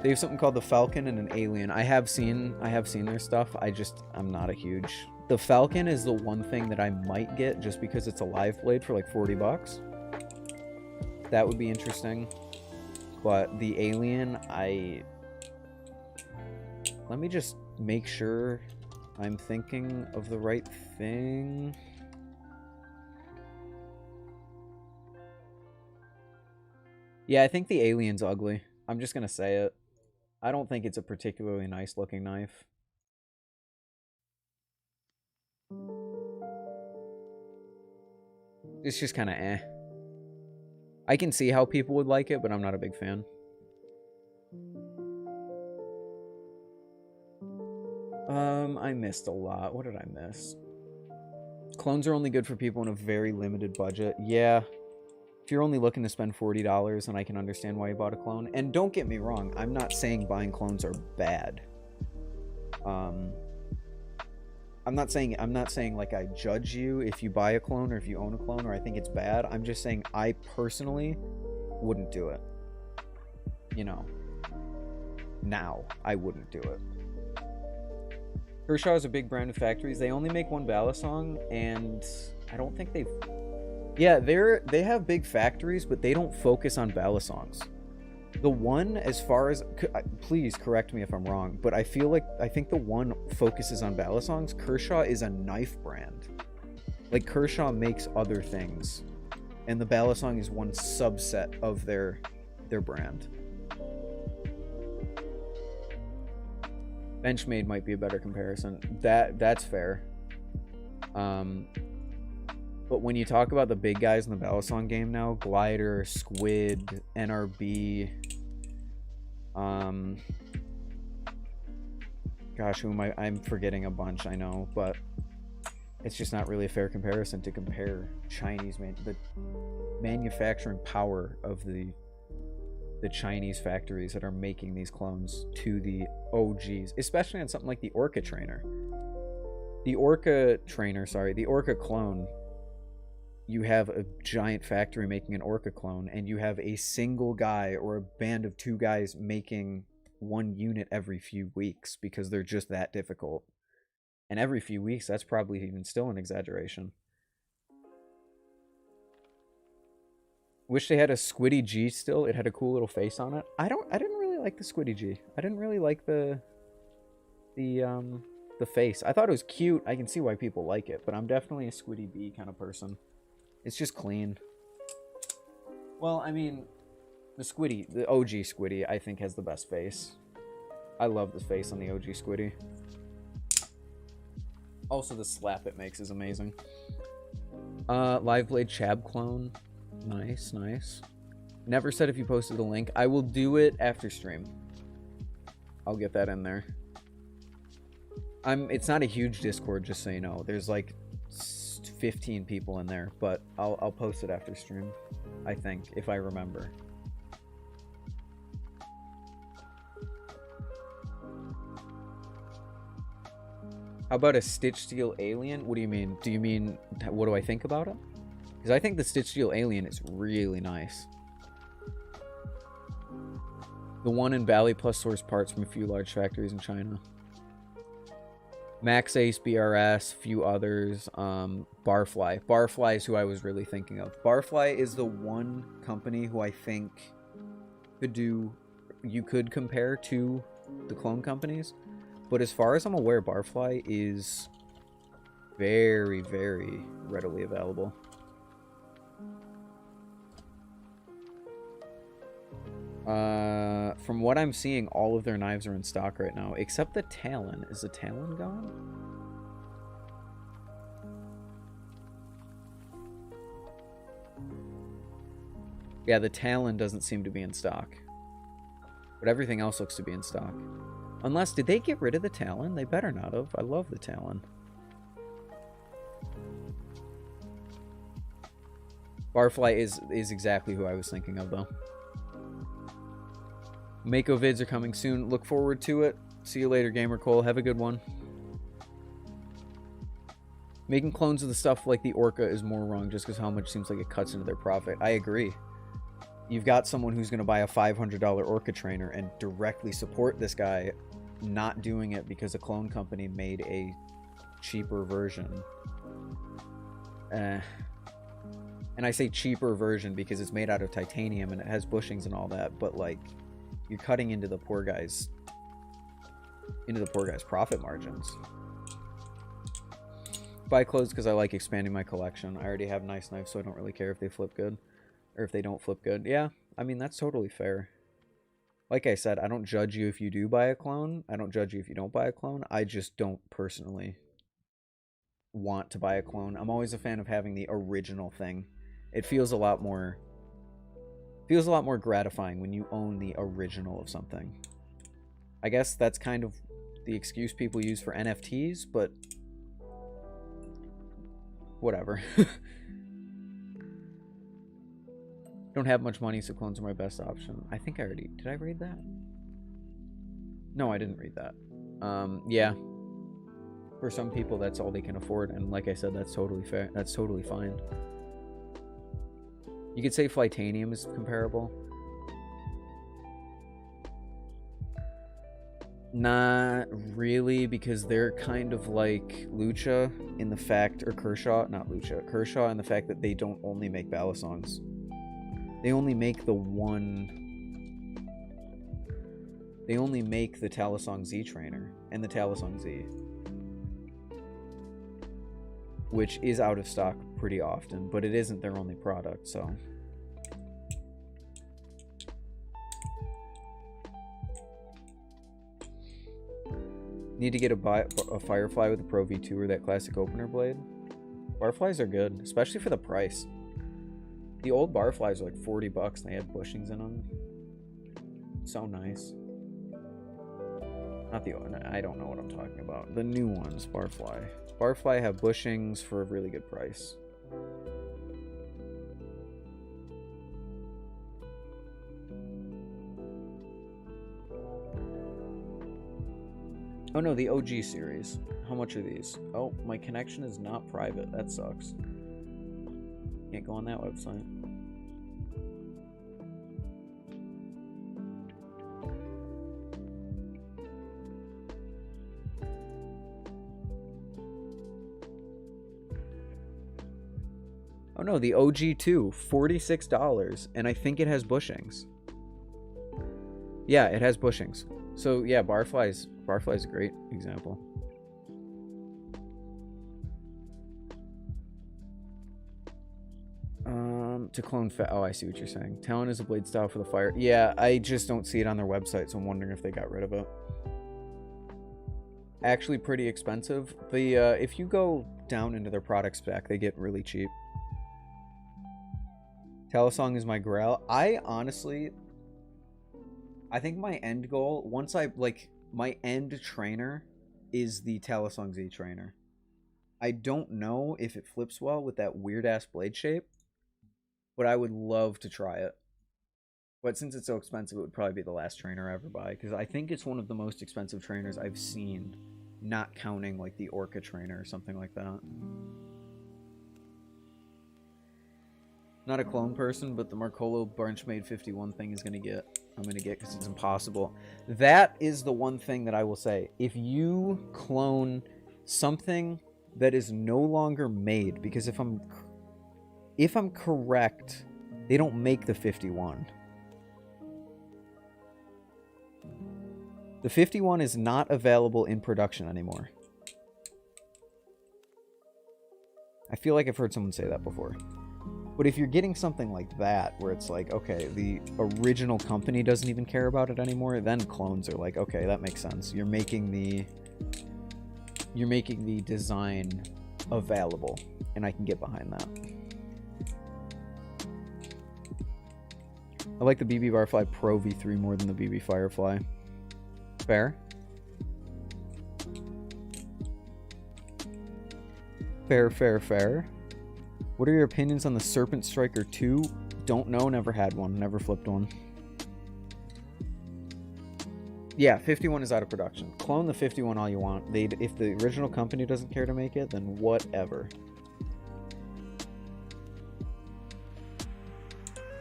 They have something called the Falcon and an Alien. I have seen their stuff. I'm not a huge... The Falcon is the one thing that I might get just because it's a live blade for like 40 bucks. That would be interesting. But the Alien, let me just make sure I'm thinking of the right thing. Yeah, I think the Alien's ugly. I'm just gonna say it. I don't think it's a particularly nice looking knife. It's just kind of eh. I can see how people would like it, but I'm not a big fan. I missed a lot. What did I miss? Clones are only good for people in a very limited budget. Yeah. If you're only looking to spend $40, then I can understand why you bought a clone. And don't get me wrong, I'm not saying buying clones are bad. I'm not saying like I judge you if you buy a clone or if you own a clone or I think it's bad. I'm just saying I personally wouldn't do it. You know. now, I wouldn't do it. Kershaw is a big brand of factories. They only make one Balisong, and I don't think they've... Yeah, they have big factories, but they don't focus on Balisongs. The one, as far as... Please correct me if I'm wrong, but I think the one focuses on Balisongs. Kershaw is a knife brand. Like, Kershaw makes other things, and the Balisong is one subset of their brand. Benchmade might be a better comparison. That's fair. But when you talk about the big guys in the Balisong game now, Glider, Squid, NRB, gosh, who am I'm forgetting a bunch, I know, but it's just not really a fair comparison to compare the manufacturing power of the Chinese factories that are making these clones to the OGs, especially on something like the Orca Trainer. The Orca clone, you have a giant factory making an Orca clone, and you have a single guy or a band of 2 guys making one unit every few weeks because they're just that difficult. And every few weeks, that's probably even still an exaggeration. Wish they had a Squiddy G still. It had a cool little face on it. I didn't really like the Squiddy G. I didn't really like the face. I thought it was cute. I can see why people like it, but I'm definitely a Squiddy B kind of person. It's just clean. Well, I mean, the OG Squiddy, I think has the best face. I love the face on the OG Squiddy. Also, the slap it makes is amazing. Liveblade Chab clone. Nice, nice. Never said if you posted the link. I will do it after stream. I'll get that in there. It's not a huge Discord, just so you know. There's like 15 people in there, but I'll post it after stream, I think, if I remember. How about a Stitch Steel Alien? What do you mean? Do you mean, what do I think about it? Because I think the Stitch Steel Alien is really nice. The one in Bally Plus source parts from a few large factories in China. Max Ace, BRS, few others. Barfly. Barfly is who I was really thinking of. Barfly is the one company who I think you could compare to the clone companies. But as far as I'm aware, Barfly is very, very readily available. From what I'm seeing, all of their knives are in stock right now, except the Talon. Is the Talon gone? Yeah, the Talon doesn't seem to be in stock. But everything else looks to be in stock. Unless, did they get rid of the Talon? They better not have. I love the Talon. Barfly is exactly who I was thinking of, though. Mako vids are coming soon. Look forward to it. See you later, Gamer Cole. Have a good one. Making clones of the stuff like the Orca is more wrong just because how much seems like it cuts into their profit. I agree. You've got someone who's going to buy a $500 Orca trainer and directly support this guy not doing it because a clone company made a cheaper version. And I say cheaper version because it's made out of titanium and it has bushings and all that, but like, you're cutting into the poor guy's profit margins. Buy clothes because I like expanding my collection. I already have nice knives, so I don't really care if they flip good or if they don't flip good. Yeah, I mean, that's totally fair. Like I said, I don't judge you if you do buy a clone. I don't judge you if you don't buy a clone. I just don't personally want to buy a clone. I'm always a fan of having the original thing. It feels a lot more gratifying when you own the original of something. I guess that's kind of the excuse people use for NFTs, but whatever. Don't have much money, so clones are my best option. I think I already... Did I read that? No, I didn't read that. Yeah. For some people, that's all they can afford, and like I said, that's totally fair. That's totally fine. You could say Flytanium is comparable. Not really, because they're kind of like Lucha in the fact, or Kershaw, not Lucha, Kershaw in the fact that they don't only make Balisongs. They only make the one. They only make the Talisong Z trainer and the Talisong Z, which is out of stock pretty often, but it isn't their only product, so. Need to get a Firefly with a Pro V2 or that classic opener blade. Barflies are good, especially for the price. The old Barflies are like 40 bucks and they had bushings in them. So nice. Not the, I don't know what I'm talking about. The new ones, Barfly. Barfly have bushings for a really good price. Oh no, the OG series. How much are these? Oh, my connection is not private. That sucks. Can't go on that website. Oh no, the OG 2, $46, and I think it has bushings. Yeah, it has bushings. So yeah, Barfly's a great example. To clone oh, I see what you're saying. Talon is a blade style for the fire. Yeah, I just don't see it on their website, so I'm wondering if they got rid of it. Actually pretty expensive. The if you go down into their product spec, they get really cheap. Talisong is my grail. I think my end goal, once my end trainer is the Talisong Z trainer. I don't know if it flips well with that weird-ass blade shape, but I would love to try it. But since it's so expensive, it would probably be the last trainer I ever buy, because I think it's one of the most expensive trainers I've seen, not counting like the Orca trainer or something like that. Not a clone person, but the Marcolo Benchmade 51 thing I'm gonna get because it's impossible. That is the one thing that I will say. If you clone something that is no longer made, because if I'm correct, they don't make the 51. The 51 is not available in production anymore. I feel like I've heard someone say that before. But if you're getting something like that, where it's like, okay, the original company doesn't even care about it anymore, then clones are like, okay, that makes sense. You're making the design available, and I can get behind that. I like the BB Barfly Pro V3 more than the BB Firefly. Fair. Fair. What are your opinions on the Serpent Striker 2? Don't know, never had one, never flipped one. Yeah, 51 is out of production. Clone the 51 all you want. If the original company doesn't care to make it, then whatever.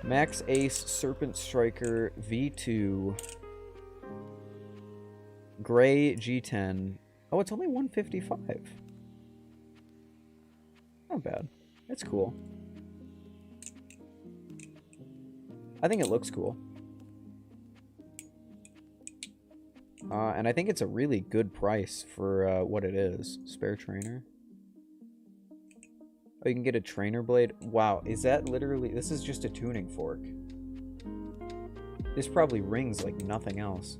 Max Ace Serpent Striker V2 Gray G10. Oh, it's only 155. Not bad. That's cool. I think it looks cool. And I think it's a really good price for what it is. Spare trainer. Oh, you can get a trainer blade. Wow, is that literally... This is just a tuning fork. This probably rings like nothing else.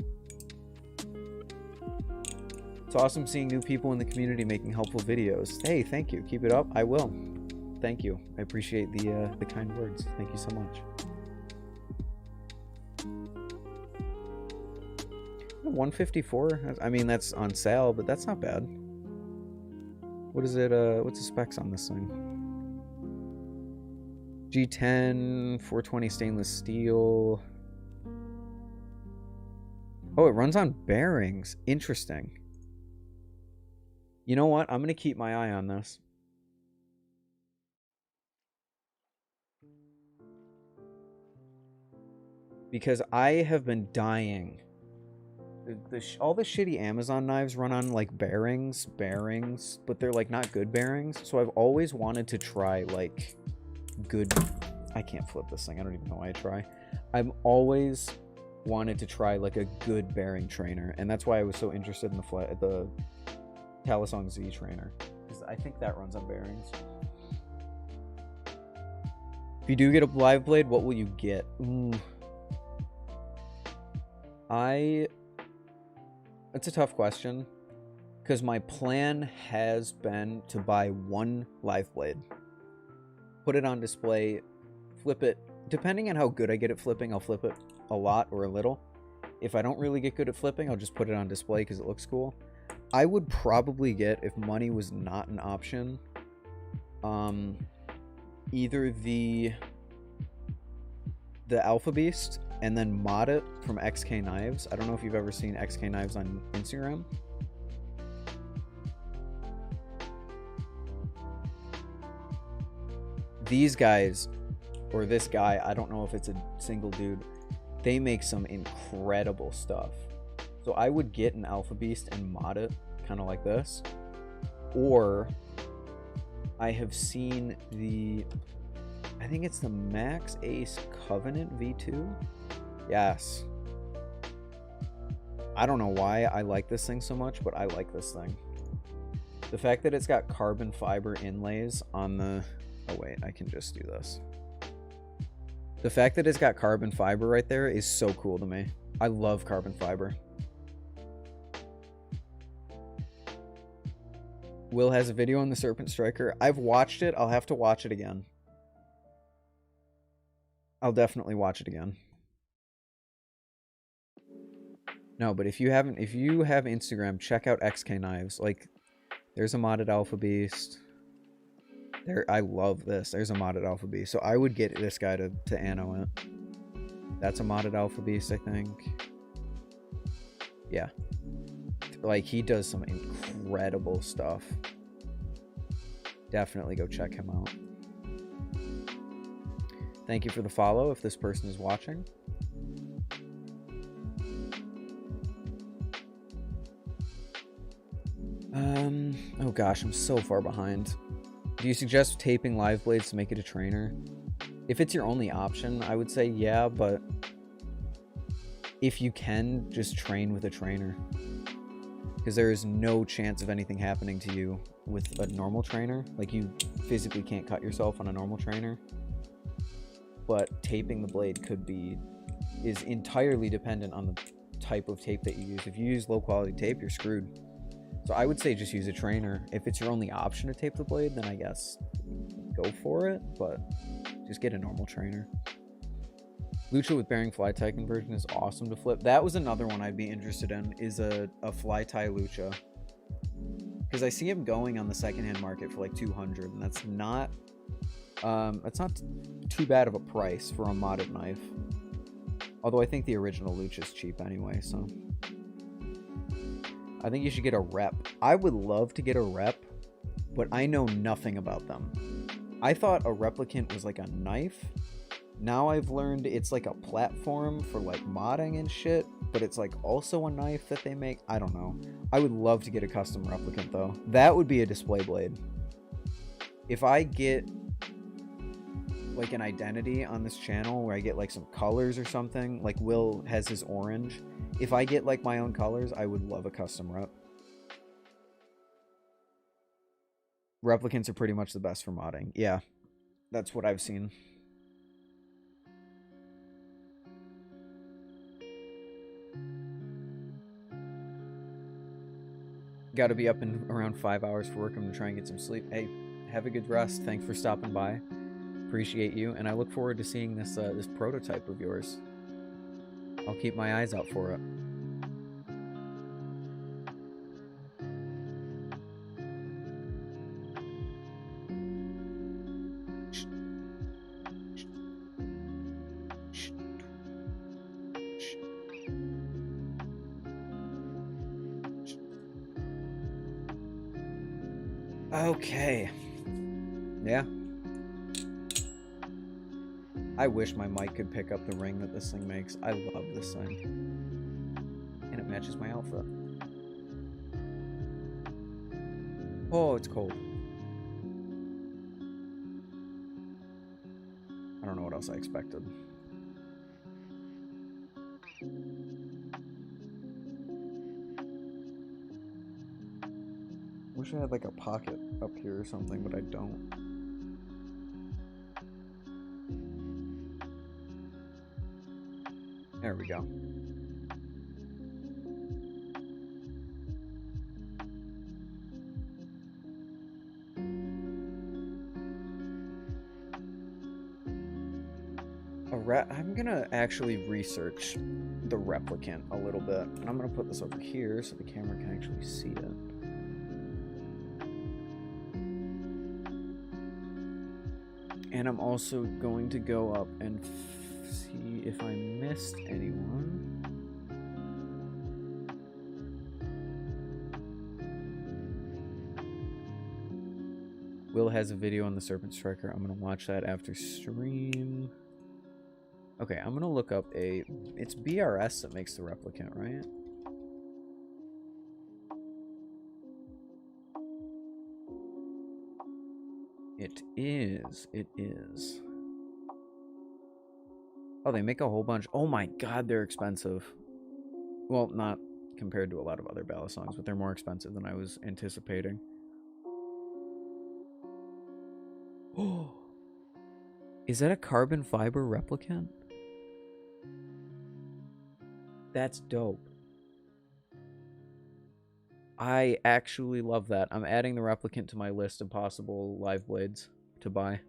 It's awesome seeing new people in the community making helpful videos. Hey, thank you. Keep it up. I will. Thank you. I appreciate the kind words. Thank you so much. 154. I mean, that's on sale, but that's not bad. What is it? What's the specs on this thing? G10, 420 stainless steel. Oh, it runs on bearings. Interesting. You know what? I'm gonna keep my eye on this. Because I have been dying all the shitty Amazon knives run on like bearings, but they're like not good bearings. So I've always wanted to try like good. I can't flip this thing. I don't even know why I try. I've always wanted to try like a good bearing trainer, and that's why I was so interested in the Talisong Z trainer, because I think that runs on bearings. If you do get a live blade, what will you get? It's a tough question, because my plan has been to buy one live blade, put it on display, flip it. Depending on how good I get at flipping, I'll flip it a lot or a little. If I don't really get good at flipping, I'll just put it on display because it looks cool. I would probably get, if money was not an option, either the Alpha Beast and then mod it from XK Knives. I don't know if you've ever seen XK Knives on Instagram. These guys, or this guy, I don't know if it's a single dude, they make some incredible stuff. So I would get an Alpha Beast and mod it kind of like this. Or I have seen I think it's the Max Ace Covenant V2. Yes. I don't know why I like this thing so much, but I like this thing. The fact that it's got carbon fiber inlays on the... Oh wait, I can just do this. The fact that it's got carbon fiber right there is so cool to me. I love carbon fiber. Will has a video on the Serpent Striker. I've watched it. I'll have to watch it again. I'll definitely watch it again. No, but if you have Instagram, check out XK Knives. Like, there's a modded Alpha Beast. I love this. There's a modded Alpha Beast. So I would get this guy to anno it. That's a modded Alpha Beast, I think. Yeah. Like, he does some incredible stuff. Definitely go check him out. Thank you for the follow if this person is watching. Oh gosh, I'm so far behind. Do you suggest taping live blades to make it a trainer? If it's your only option, I would say yeah, but if you can, just train with a trainer. Because there is no chance of anything happening to you with a normal trainer. Like, you physically can't cut yourself on a normal trainer. But taping the blade is entirely dependent on the type of tape that you use. If you use low quality tape, you're screwed. So I would say just use a trainer. If it's your only option to tape the blade, then I guess go for it, but just get a normal trainer. Lucha with bearing fly tie conversion is awesome to flip. That was another one I'd be interested in, is a fly tie Lucha. Because I see him going on the secondhand market for like 200, and that's not too bad of a price for a modded knife. Although I think the original Lucha is cheap anyway, so I think you should get a rep. I would love to get a rep, but I know nothing about them. I thought a replicant was like a knife. Now I've learned it's like a platform for like modding and shit, but it's like also a knife that they make. I don't know. I would love to get a custom replicant though. That would be a display blade. If I get like an identity on this channel where I get like some colors or something, like Will has his orange. If I get like my own colors, I would love a custom rep. Replicants are pretty much the best for modding. Yeah, that's what I've seen. Got to be up in around 5 hours for work. I'm going to try and get some sleep. Hey, have a good rest. Thanks for stopping by. Appreciate you, and I look forward to seeing this this prototype of yours. I'll keep my eyes out for it. Okay. Yeah. I wish my mic could pick up the ring that this thing makes. I love this thing. And it Matches my outfit. Oh, it's cold. I don't know what else I expected. Wish I had like a pocket up here or something, but I don't. There we go. I'm gonna actually research the replicant a little bit, and I'm gonna put this over here so the camera can actually see it. And I'm also going to go up and see if I missed anyone. Will has a video on the Serpent Striker. I'm gonna watch that after stream. Okay, I'm gonna look up it's BRS that makes the replicant, right? It is. Oh, they make a whole bunch. Oh my god, they're expensive. Well, not compared to a lot of other Balisongs, but they're more expensive than I was anticipating. Oh, is that a carbon fiber replicant? That's dope. I actually love that. I'm adding the replicant to my list of possible live blades to buy.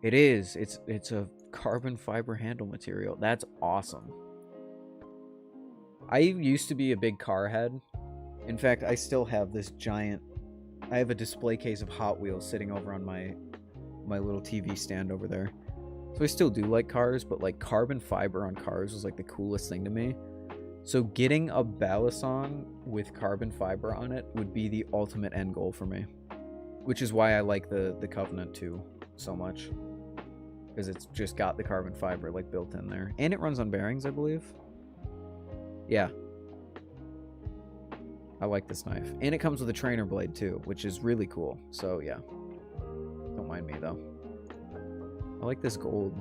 It is. It's a carbon fiber handle material. That's awesome. I used to be a big car head. In fact, I still have this giant... I have a display case of Hot Wheels sitting over on my little TV stand over there. So I still do like cars, but like carbon fiber on cars was like the coolest thing to me. So getting a Balisong with carbon fiber on it would be the ultimate end goal for me. Which is why I like the Covenant 2 so much. Because it's just got the carbon fiber like built in there. And it runs on bearings, I believe. Yeah. I like this knife. And it comes with a trainer blade too, which is really cool. So yeah. Don't mind me though. I like this gold.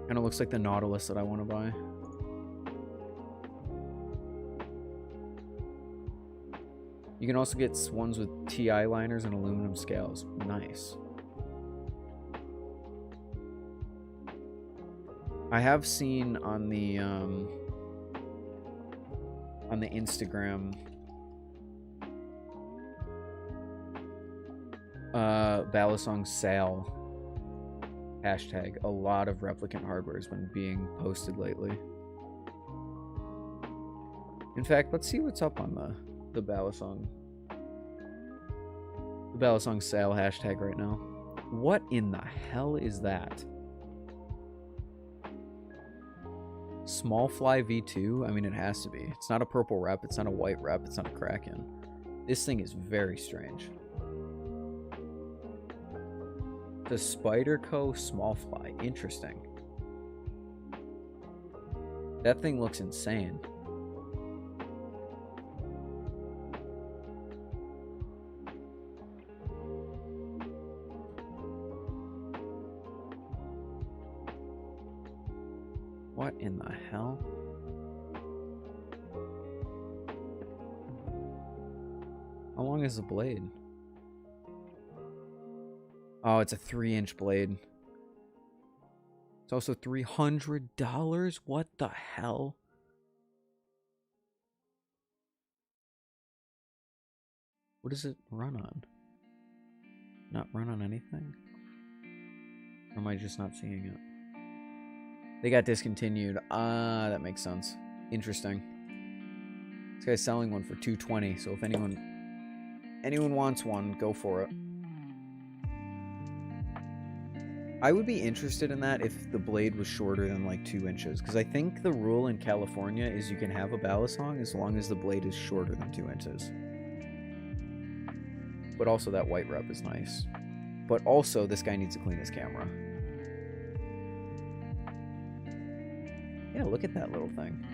Kind of looks like the Nautilus that I want to buy. You can also get ones with TI liners and aluminum scales. Nice. I have seen on the Instagram Balisong sale hashtag, a lot of replicant hardware has been being posted lately. In fact, let's see what's up on the Balisong sale hashtag right now. What in the hell is that? Small Fly V2? I mean, it has to be. It's not a purple rep, it's not a white rep, it's not a Kraken. This thing is very strange. The Spyderco Small Fly. Interesting. That thing looks insane. What in the hell? How long is the blade? Oh, it's a 3-inch blade. It's also $300? What the hell? What does it run on? Not run on anything? Or am I just not seeing it? They got discontinued. Ah, that makes sense. Interesting. This guy's selling one for $220, so if anyone wants one, go for it. I would be interested in that if the blade was shorter than like 2 inches, because I think the rule in California is you can have a Balisong as long as the blade is shorter than 2 inches. But also that white rep is nice. But also, this guy needs to clean his camera. Yeah, look at that little thing.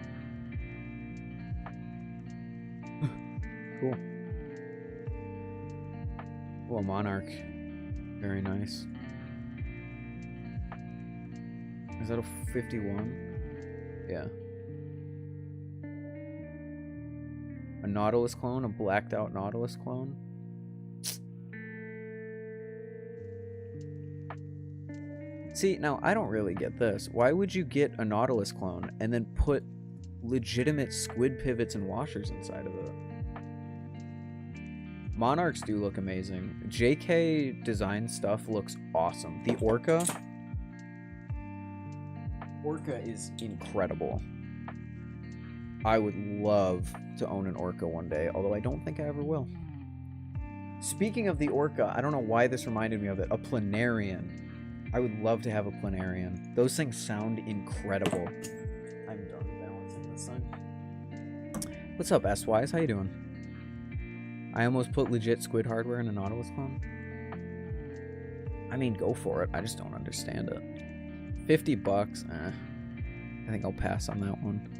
Cool. Oh, a Monarch. Very nice. Is that a 51? Yeah. A Nautilus clone? A blacked out Nautilus clone? See, now I don't really get this. Why would you get a Nautilus clone and then put legitimate squid pivots and washers inside of it? Monarchs do look amazing. JK design stuff looks awesome. The Orca is incredible. I would love to own an Orca one day, although I don't think I ever will. Speaking of the Orca, I don't know why this reminded me of it. A Planarian. I would love to have a Planarian. Those things sound incredible. I'm done balancing this thing. What's up, S-Wise? How you doing? I almost put legit squid hardware in a Nautilus clone. I mean, go for it. I just don't understand it. 50 bucks. I think I'll pass on that one.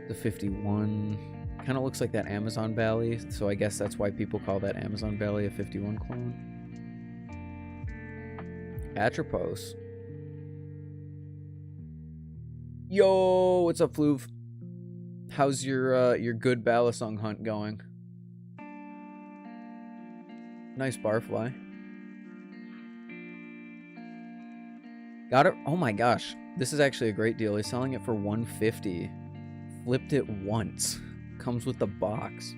The 51 kind of looks like that Amazon Valley, so I guess that's why people call that Amazon Valley a 51 clone. Atropos. Yo, what's up, Fluve? How's your good Balisong hunt going? Nice barfly. Got it. Oh my gosh, this is actually a great deal. He's selling it for $150. Flipped it once. Comes with the box.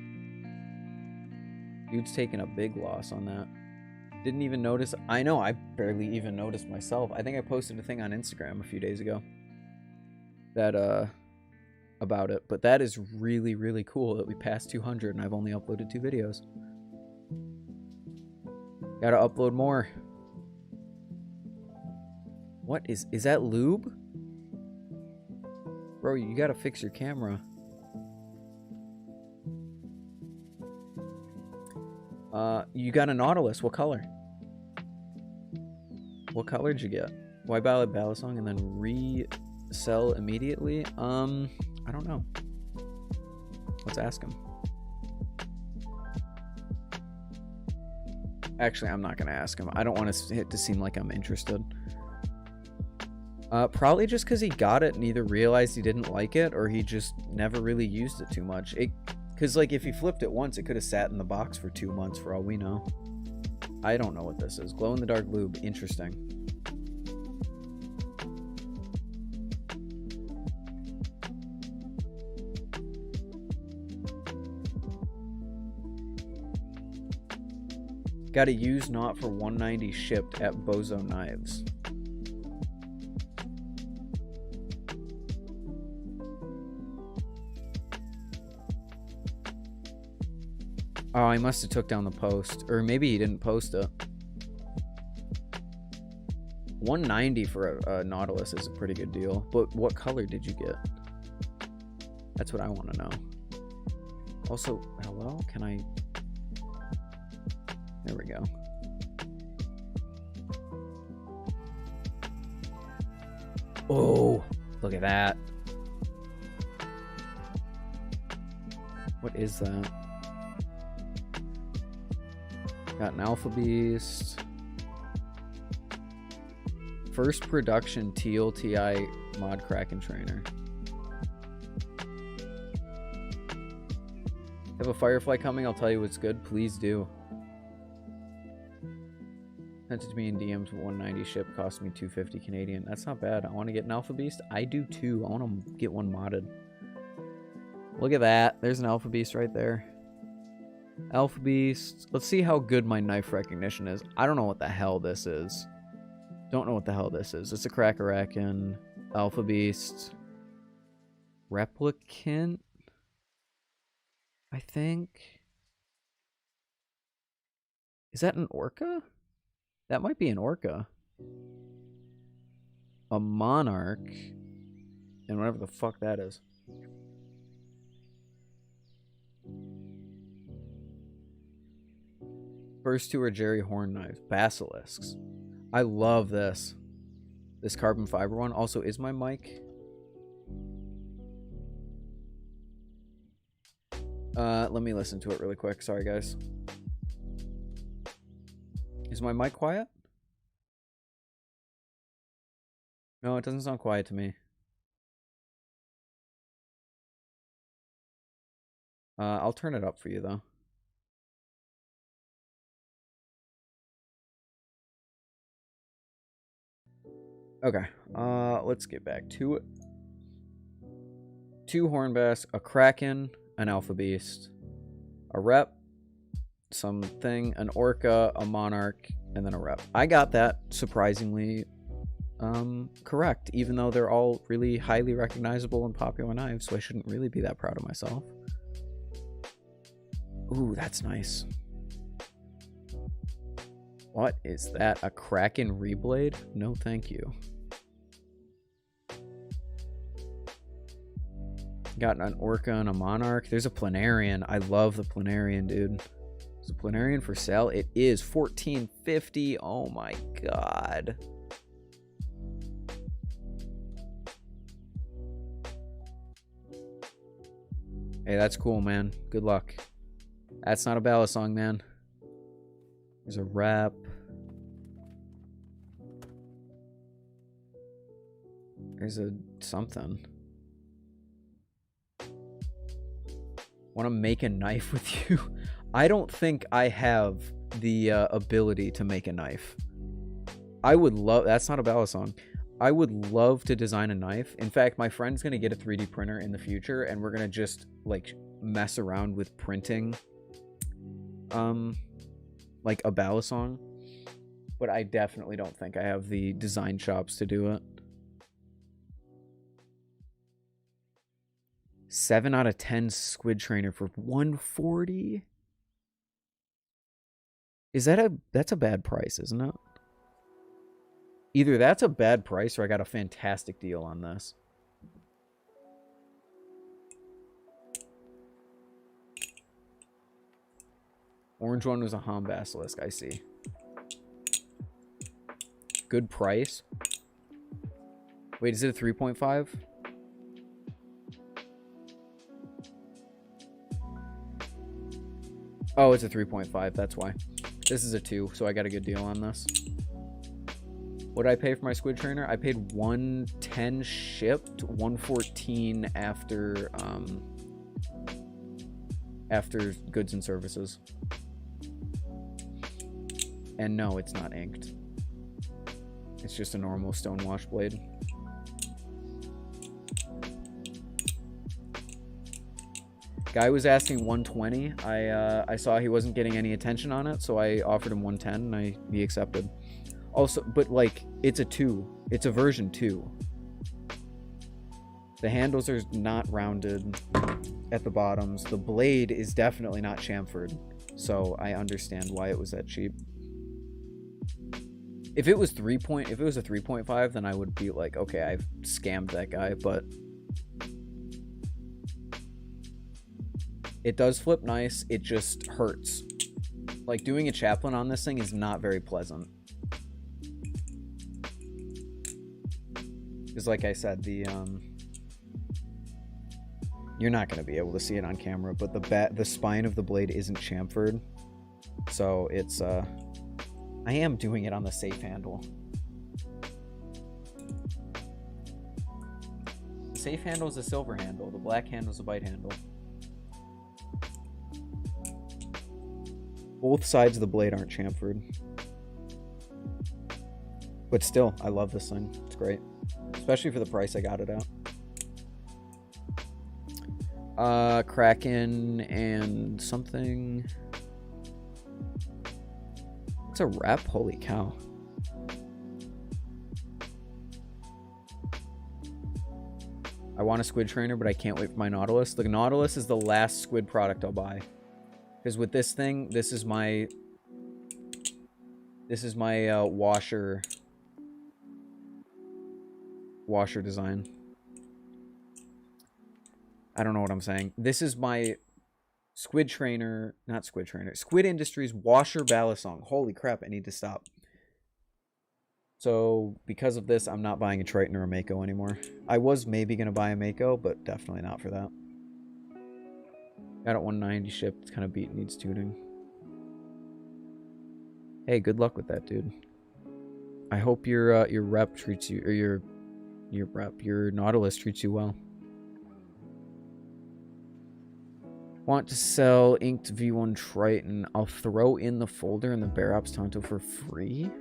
Dude's taking a big loss on that. Didn't even notice. I know, I barely even noticed myself. I think I posted a thing on Instagram a few days ago that about it, but that is really, really cool that we passed 200 and I've only uploaded 2 videos. Gotta upload more. What is that lube? Bro, you gotta fix your camera. You got a Nautilus. What color? What color did you get? Why buy a Balisong and then resell immediately? I don't know. Let's ask him. Actually, I'm not gonna ask him. I don't want it to seem like I'm interested. Probably just because he got it and either realized he didn't like it or he just never really used it too much. Because, like, if he flipped it once, it could have sat in the box for 2 months for all we know. I don't know what this is. Glow-in-the-dark lube. Interesting. Got a used knot for $190 shipped at Bozo Knives. Oh, he must have took down the post. Or maybe he didn't post it. $190 for a Nautilus is a pretty good deal. But what color did you get? That's what I want to know. Also, hello? Can I... There we go. Oh, look at that. What is that? Got an Alpha Beast. First production Teal TI mod Kraken trainer. Have a Firefly coming? I'll tell you what's good. Please do. Sent it to me in DMs. 190 ship, cost me 250 Canadian. That's not bad. I want to get an Alpha Beast. I do too. I want to get one modded. Look at that. There's an Alpha Beast right there. Alpha Beast. Let's see how good my knife recognition is. I don't know what the hell this is. Don't know what the hell this is. It's a Crackerakin. Alpha Beast. Replicant? I think. Is that an Orca? That might be an Orca. A Monarch. And whatever the fuck that is. First two are Jerry Horn knives. Basilisks. I love this. This carbon fiber one. Also, is my mic... let me listen to it really quick. Sorry, guys. Is my mic quiet? No, it doesn't sound quiet to me. I'll turn it up for you, though. Okay, let's get back to it. 2 Hornbass, a Kraken, an Alpha Beast, a Rep, something, an Orca, a Monarch, and then a Rep. I got that surprisingly correct, even though they're all really highly recognizable and popular knives, so I shouldn't really be that proud of myself. Ooh, that's nice. What is that? A Kraken Reblade? No, thank you. Got an Orca and a Monarch. There's a Planarian. I love the Planarian, dude. Is a Planarian for sale? It is $14.50. Oh my god. Hey, that's cool, man. Good luck. That's not a ballad song, man. There's a Rep. There's a something. Want to make a knife with you? I don't think I have the ability to make a knife. I would love... That's not a ballad song. I would love to design a knife. In fact, my friend's going to get a 3D printer in the future, and we're going to just, like, mess around with printing, like, a ballad song. But I definitely don't think I have the design chops to do it. 7 out of 10 Squid Trainer for $140. Is that that's a bad price, isn't it? Either that's a bad price or I got a fantastic deal on this. Orange one was a Hom Basilisk, I see. Good price. Wait, is it a 3.5? Oh, it's a 3.5, that's why. This is a 2, so I got a good deal on this. What did I pay for my Squid Trainer? I paid $110 shipped, $114 after goods and services. And no, it's not inked. It's just a normal stonewash blade. Guy was asking 120. I saw he wasn't getting any attention on it, so I offered him 110 and he accepted. Also, but like, it's a 2. It's a version 2. The handles are not rounded at the bottoms. The blade is definitely not chamfered, so I understand why it was that cheap. If it was a 3.5, then I would be like, okay, I've scammed that guy, but it does flip nice. It just hurts. Like, doing a chaplain on this thing is not very pleasant. Because like I said, the you're not going to be able to see it on camera, but the spine of the blade isn't chamfered. So it's I am doing it on the safe handle. The safe handle is a silver handle. The black handle is a bite handle. Both sides of the blade aren't chamfered. But still, I love this thing. It's great. Especially for the price I got it at. Kraken and something. It's a Rep? Holy cow. I want a Squid Trainer, but I can't wait for my Nautilus. The Nautilus is the last Squid product I'll buy. Because with this thing, this is my washer design. I don't know what I'm saying. This is my Squid Trainer, not Squid Trainer. Squid Industries Washer Balisong. Holy crap, I need to stop. So, because of this, I'm not buying a Triton or a Mako anymore. I was maybe going to buy a Mako, but definitely not for that. Got it 190 shipped. It's kind of beat, needs tuning. Hey, good luck with that, dude. I hope your rep treats you, or your Nautilus treats you well. Want to sell inked V1 Triton? I'll throw in the folder and the Bear Ops Tonto for free.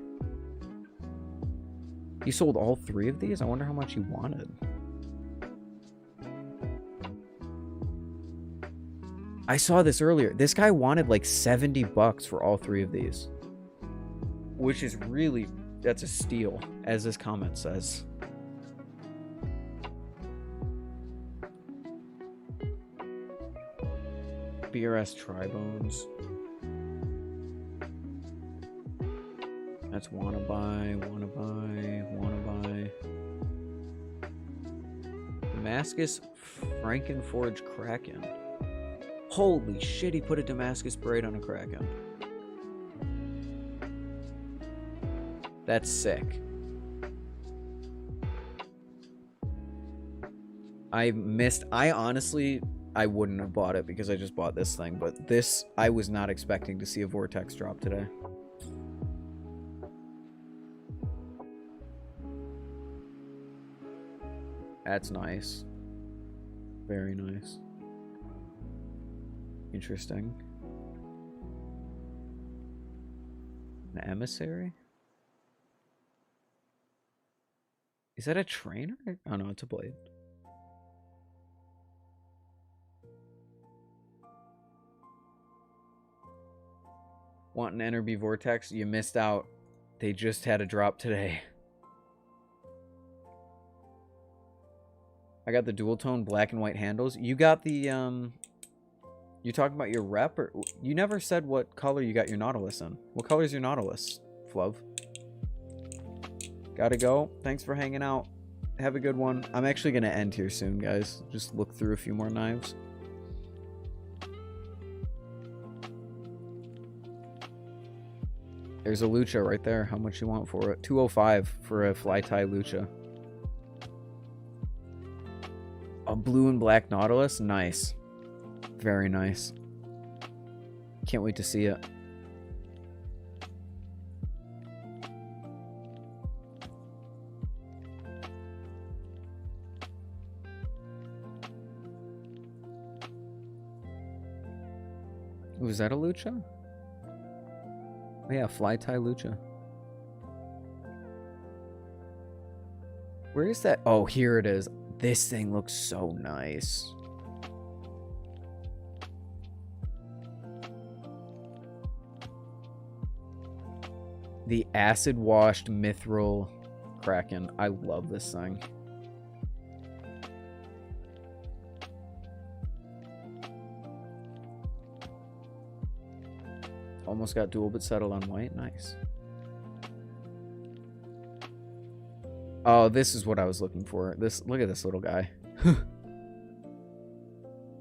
You sold all 3 of these? I wonder how much you wanted. I saw this earlier. This guy wanted like 70 bucks for all 3 of these. Which is really, that's a steal, as this comment says. BRS Tribones. That's wanna buy. Damascus Frankenforge Kraken. Holy shit, he put a Damascus braid on a Kraken. That's sick. I honestly, I wouldn't have bought it because I just bought this thing, but this, I was not expecting to see a Vortex drop today. That's nice. Very nice. Interesting. An emissary? Is that a trainer? Oh no, it's a blade. Want an Energy Vortex? You missed out. They just had a drop today. I got the dual tone black and white handles. You got the, you talking about your rep? Or you never said what color you got your Nautilus in. What color is your Nautilus, Flove? Gotta go. Thanks for hanging out. Have a good one. I'm actually going to end here soon, guys. Just look through a few more knives. There's a Lucha right there. How much you want for it? 205 for a fly tie Lucha. A blue and black Nautilus? Nice. Very nice. Can't wait to see it. Was that a Lucha? Oh yeah, fly tie Lucha. Where is that? Oh, here it is. This thing looks so nice. The acid washed mithril Kraken. I love this thing. Almost got dual but settled on white. Nice. Oh, this is what I was looking for. Look at this little guy.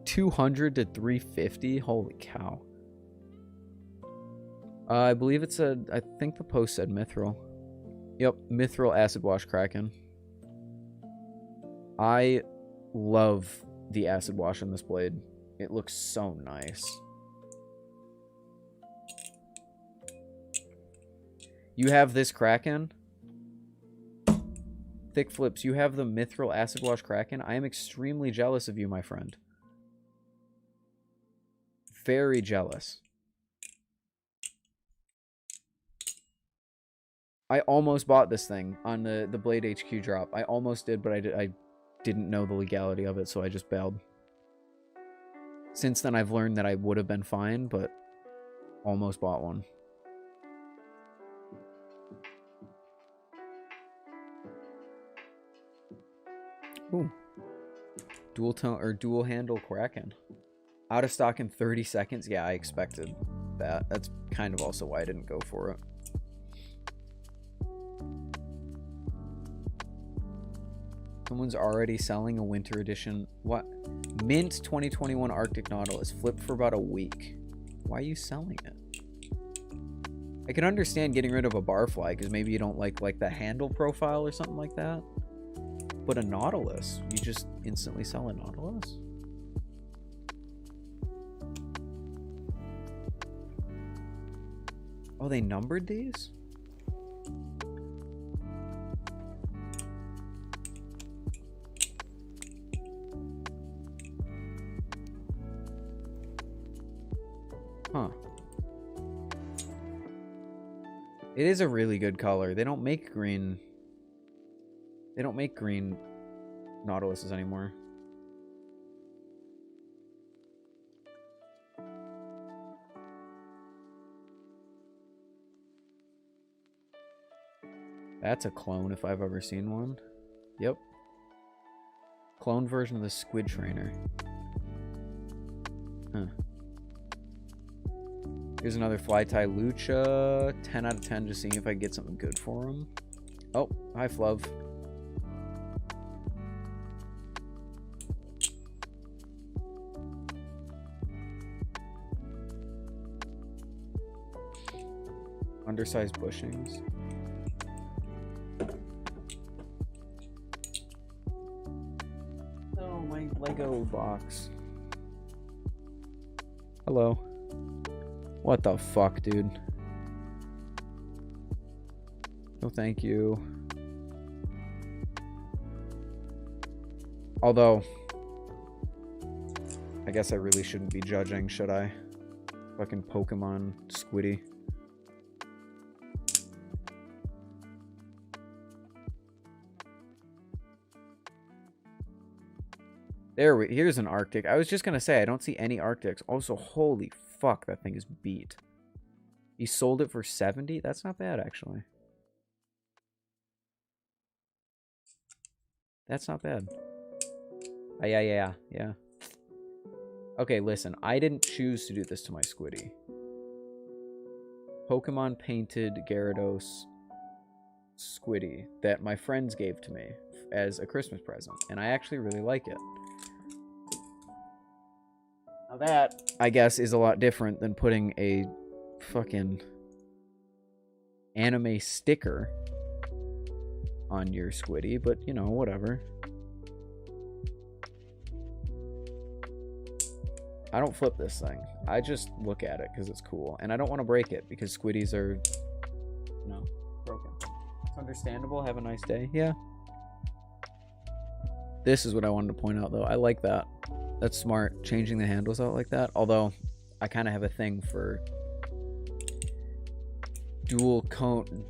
200 to 350. Holy cow. I believe it's I think the post said mithril. Yep, mithril acid wash Kraken. I love the acid wash on this blade. It looks so nice. You have this Kraken. Thick Flips, you have the mithril acid wash Kraken. I am extremely jealous of you, my friend. Very jealous. I almost bought this thing on the Blade HQ drop. I almost did, but I didn't know the legality of it, so I just bailed. Since then, I've learned that I would have been fine, but almost bought one. Ooh. Dual tone or dual handle Kraken. Out of stock in 30 seconds. Yeah, I expected that. That's kind of also why I didn't go for it. Someone's already selling a winter edition. What? Mint 2021 Arctic Nautilus. Flipped for about a week. Why are you selling it? I can understand getting rid of a barfly because maybe you don't like the handle profile or something like that. But a Nautilus, you just instantly sell a Nautilus? Oh, they numbered these? Huh. It is a really good color. They don't make green. They don't make green Nautiluses anymore. That's a clone if I've ever seen one. Yep. Clone version of the Squid Trainer. Huh. Here's another Fly Tie Lucha. 10 out of 10, just seeing if I can get something good for him. Oh, hi, Fluv. Undersized bushings. Oh, my Lego box. Hello. What the fuck, dude? No, thank you. Although, I guess I really shouldn't be judging, should I? Fucking Pokemon Squiddy. Here's an Arctic. I was just gonna say, I don't see any Arctics. Also, holy fuck, that thing is beat. He sold it for 70? That's not bad, actually. That's not bad. Yeah. Okay, listen. I didn't choose to do this to my Squiddy. Pokemon painted Gyarados Squiddy that my friends gave to me as a Christmas present. And I actually really like it. Now that, I guess, is a lot different than putting a fucking anime sticker on your Squiddy, but, you know, whatever. I don't flip this thing. I just look at it because it's cool. And I don't want to break it because Squiddies are, you know, broken. It's understandable. Have a nice day. Yeah. This is what I wanted to point out, though. I like that. That's smart, changing the handles out like that. Although, I kind of have a thing for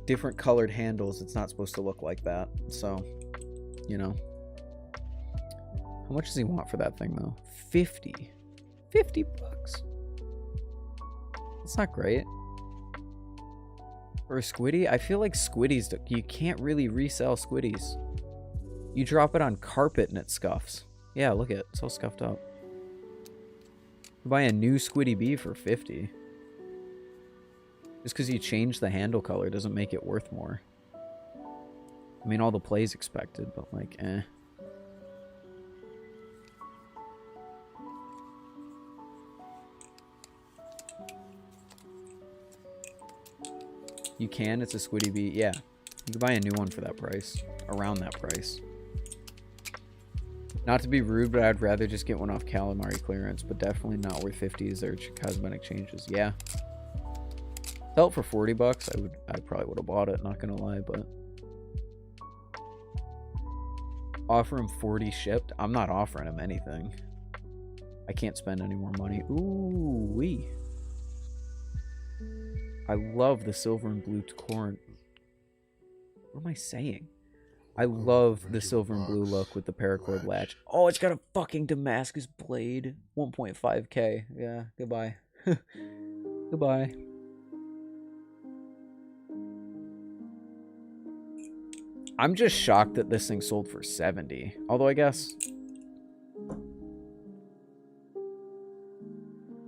different colored handles. It's not supposed to look like that. So, you know. How much does he want for that thing, though? 50. 50 bucks. That's not great. For a Squiddy, I feel like Squiddies, you can't really resell Squiddies. You drop it on carpet and it scuffs. Yeah, look at it. It's all scuffed up. You buy a new Squiddy Bee for 50. Just because you change the handle color doesn't make it worth more. I mean, all the play's expected, but like, eh. You can? It's a Squiddy Bee? Yeah. You can buy a new one for that price. Around that price. Not to be rude, but I'd rather just get one off Calamari clearance, but definitely not worth 50 as their cosmetic changes. Yeah. Sell it for 40 bucks. I probably would have bought it, not gonna lie, but offer him 40 shipped. I'm not offering him anything. I can't spend any more money. Ooh wee. I love the silver and blue corn. What am I saying? I love the silver and blue look with the paracord latch. Oh, it's got a fucking Damascus blade. 1.5k. Yeah, goodbye. Goodbye. I'm just shocked that this thing sold for 70. Although I guess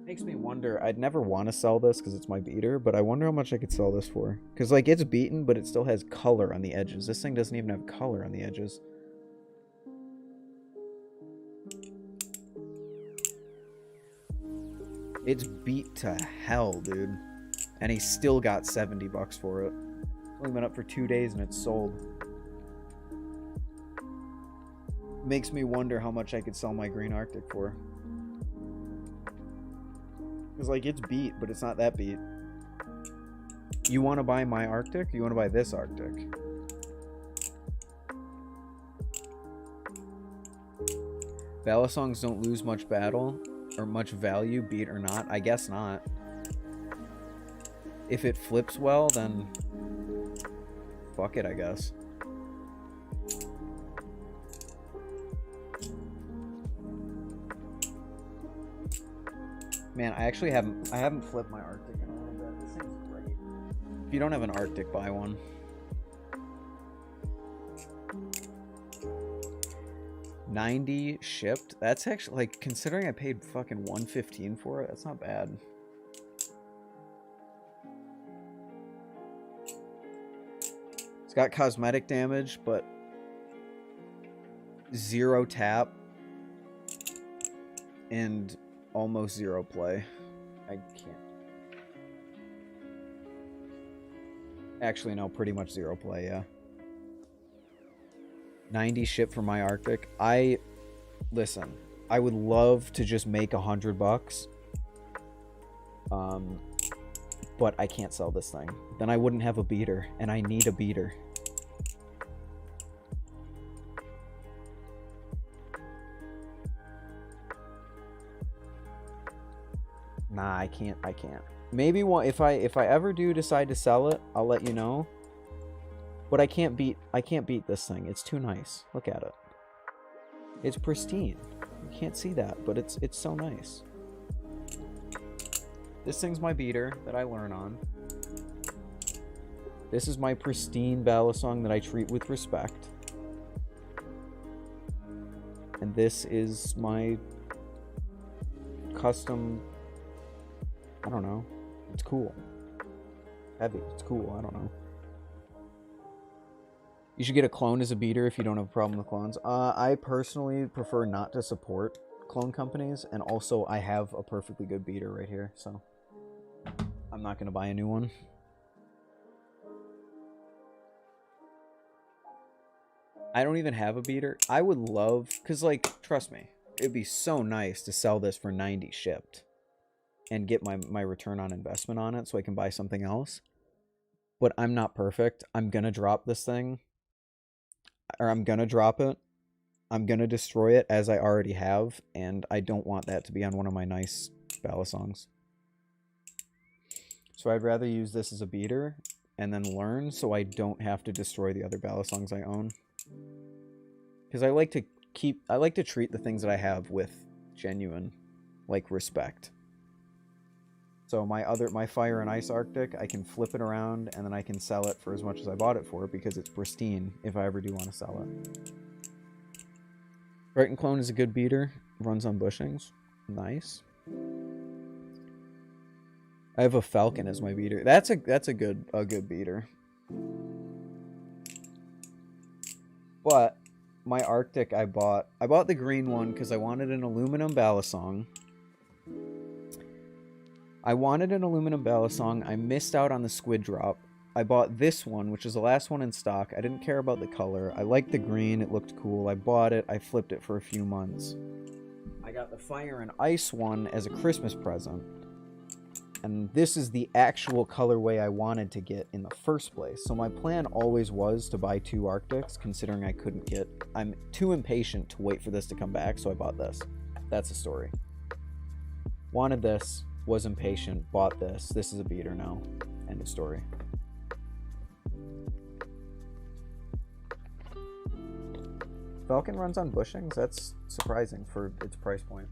makes me wonder. I'd never want to sell this because it's my beater, but I wonder how much I could sell this for. Because like it's beaten, but it still has color on the edges. This thing doesn't even have color on the edges. It's beat to hell, dude. And he still got 70 bucks for it. It's only been up for 2 days and it's sold. Makes me wonder how much I could sell my green Arctic for. Because, like, it's beat, but it's not that beat. You want to buy my Arctic? Or you want to buy this Arctic? Balisongs don't lose much battle or much value, beat or not. I guess not. If it flips well, then fuck it, I guess. Man, I actually haven't flipped my Arctic in a little bit. This thing's great. If you don't have an Arctic, buy one. $90 shipped. That's actually, like, considering I paid fucking $115 for it, that's not bad. It's got cosmetic damage, but 0 tap and almost 0 play. I can't. Actually, no, pretty much 0 play, yeah. 90 ship for my Arctic. Listen, I would love to just make $100. But I can't sell this thing. Then I wouldn't have a beater, and I need a beater. Nah, I can't. Maybe if I ever do decide to sell it, I'll let you know. But I can't beat this thing. It's too nice. Look at it. It's pristine. You can't see that, but it's so nice. This thing's my beater that I learn on. This is my pristine Balisong that I treat with respect. And this is my custom, I don't know. It's cool. Heavy. It's cool. I don't know. You should get a clone as a beater if you don't have a problem with clones. I personally prefer not to support clone companies, and also I have a perfectly good beater right here, so I'm not going to buy a new one. I don't even have a beater. I would love, because, like, trust me, it'd be so nice to sell this for 90 shipped and get my return on investment on it so I can buy something else. But I'm not perfect. I'm going to drop this thing. Or I'm going to drop it. I'm going to destroy it as I already have. And I don't want that to be on one of my nice Balisongs. So I'd rather use this as a beater and then learn so I don't have to destroy the other Balisongs I own. Because I like to treat the things that I have with genuine, like, respect. So my Fire and Ice Arctic, I can flip it around and then I can sell it for as much as I bought it for because it's pristine if I ever do want to sell it. Brighton Clone is a good beater. Runs on bushings. Nice. I have a Falcon as my beater. That's a good beater. But my Arctic I bought the green one because I wanted an aluminum Balisong. I missed out on the squid drop. I bought this one, which is the last one in stock. I didn't care about the color. I liked the green. It looked cool. I bought it. I flipped it for a few months. I got the Fire and Ice one as a Christmas present. And this is the actual colorway I wanted to get in the first place. So my plan always was to buy 2 Arctics, considering I couldn't get... I'm too impatient to wait for this to come back, so I bought this. That's the story. Wanted this. Was impatient, bought this. This is a beater now. End of story. Falcon runs on bushings? That's surprising for its price point.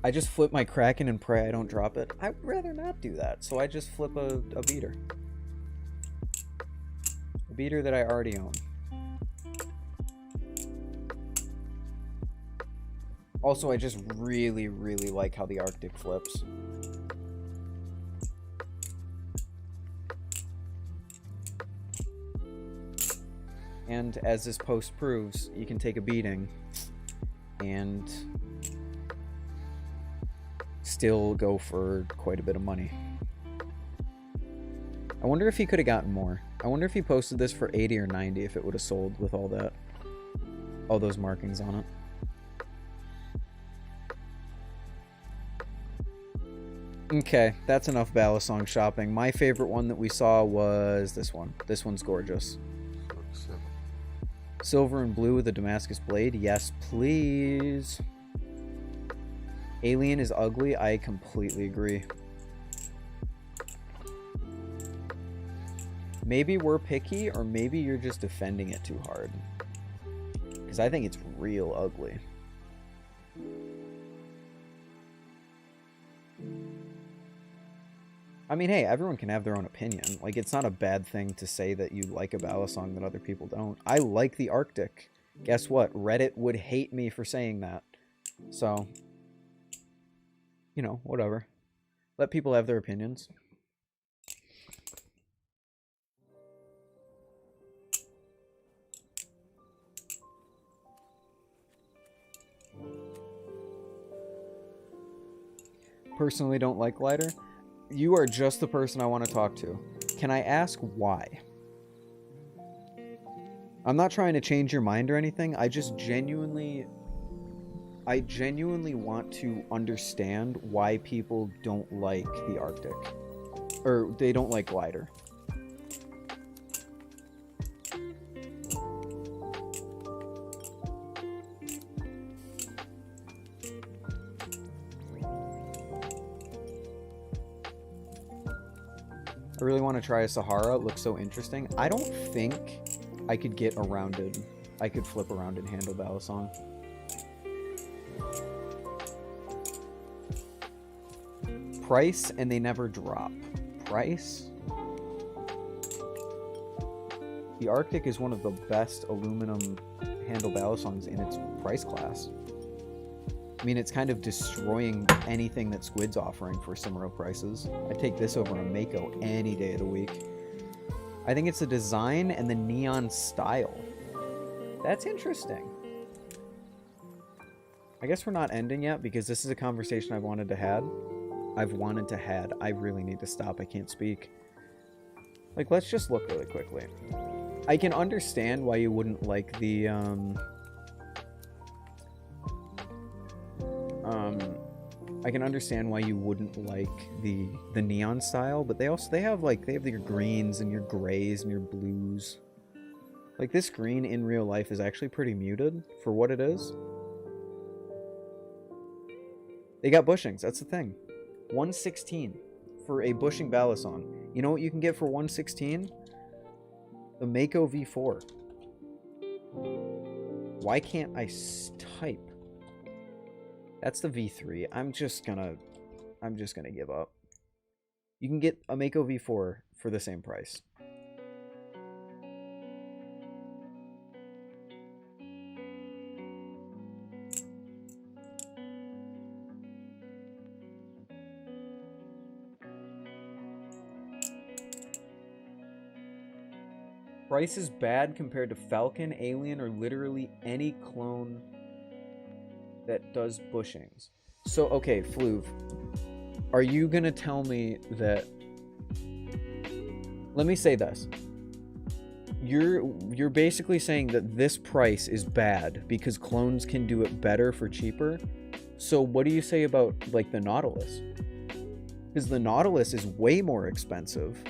I just flip my Kraken and pray I don't drop it. I'd rather not do that, so I just flip a beater. A beater that I already own. Also, I just really, really like how the Arctic flips. And as this post proves, you can take a beating and still go for quite a bit of money. I wonder if he could have gotten more. I wonder if he posted this for 80 or 90 if it would have sold with all that, all those markings on it. Okay, that's enough Balisong shopping. My favorite one that we saw was this one. This one's gorgeous. Silver and blue with a Damascus blade. Yes, please. Alien is ugly. I completely agree. Maybe we're picky, or maybe you're just defending it too hard. Because I think it's real ugly. I mean, hey, everyone can have their own opinion. Like, it's not a bad thing to say that you like a Balisong that other people don't. I like the Arctic. Guess what? Reddit would hate me for saying that. So, you know, whatever. Let people have their opinions. Personally don't like glider. You are just the person I want to talk to. Can I ask why? I'm not trying to change your mind or anything. I just genuinely want to understand why people don't like the Arctic. Or they don't like glider. I really want to try a Sahara. It looks so interesting. I don't think I could get around it. I could flip around and handle Balisong. Price, and they never drop. Price? The Arctic is one of the best aluminum handle Balisongs in its price class. I mean, it's kind of destroying anything that Squid's offering for similar prices. I'd take this over a Mako any day of the week. I think it's the design and the neon style. That's interesting. I guess we're not ending yet because this is a conversation I've wanted to have. I really need to stop. I can't speak. Like, let's just look really quickly. I can understand why you wouldn't like the, I can understand why you wouldn't like the neon style, but they have your greens and your grays and your blues. Like, this green in real life is actually pretty muted for what it is. They got bushings, that's the thing. 116 for a bushing Balisong. You know what you can get for 116? The Mako V4. Why can't I type? That's the V3. I'm just gonna give up. You can get a Mako V4 for the same price. Price is bad compared to Falcon, Alien, or literally any clone that does bushings. So, okay, Fluve, are you gonna tell me that... Let me say this. You're basically saying that this price is bad because clones can do it better for cheaper. So what do you say about, like, the Nautilus? Because the Nautilus is way more expensive.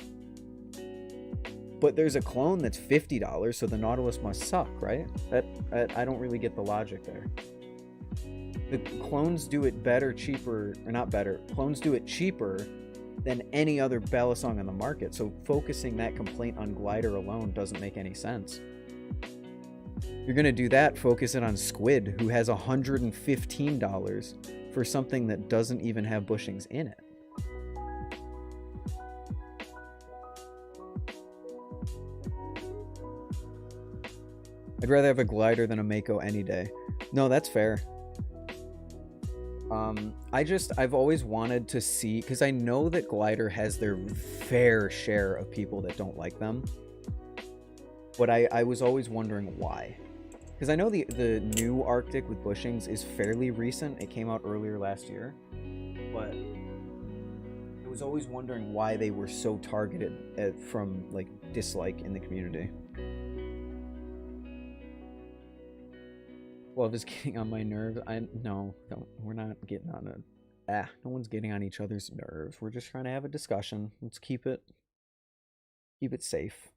But there's a clone that's $50, so the Nautilus must suck, right? I don't really get the logic there. The clones do it better, cheaper, or not better. Clones do it cheaper than any other Balisong on the market. So focusing that complaint on glider alone doesn't make any sense. You're gonna do that, focus it on Squid, who has $115 for something that doesn't even have bushings in it. I'd rather have a glider than a Mako any day. No, that's fair. I've always wanted to see, because I know that glider has their fair share of people that don't like them. But I was always wondering why. Because I know the new Arctic with bushings is fairly recent. It came out earlier last year. but I was always wondering why they were so targeted from like dislike in the community. Love is getting on my nerves. No, we're not getting on it. No one's getting on each other's nerves. We're just trying to have a discussion. Let's keep it safe.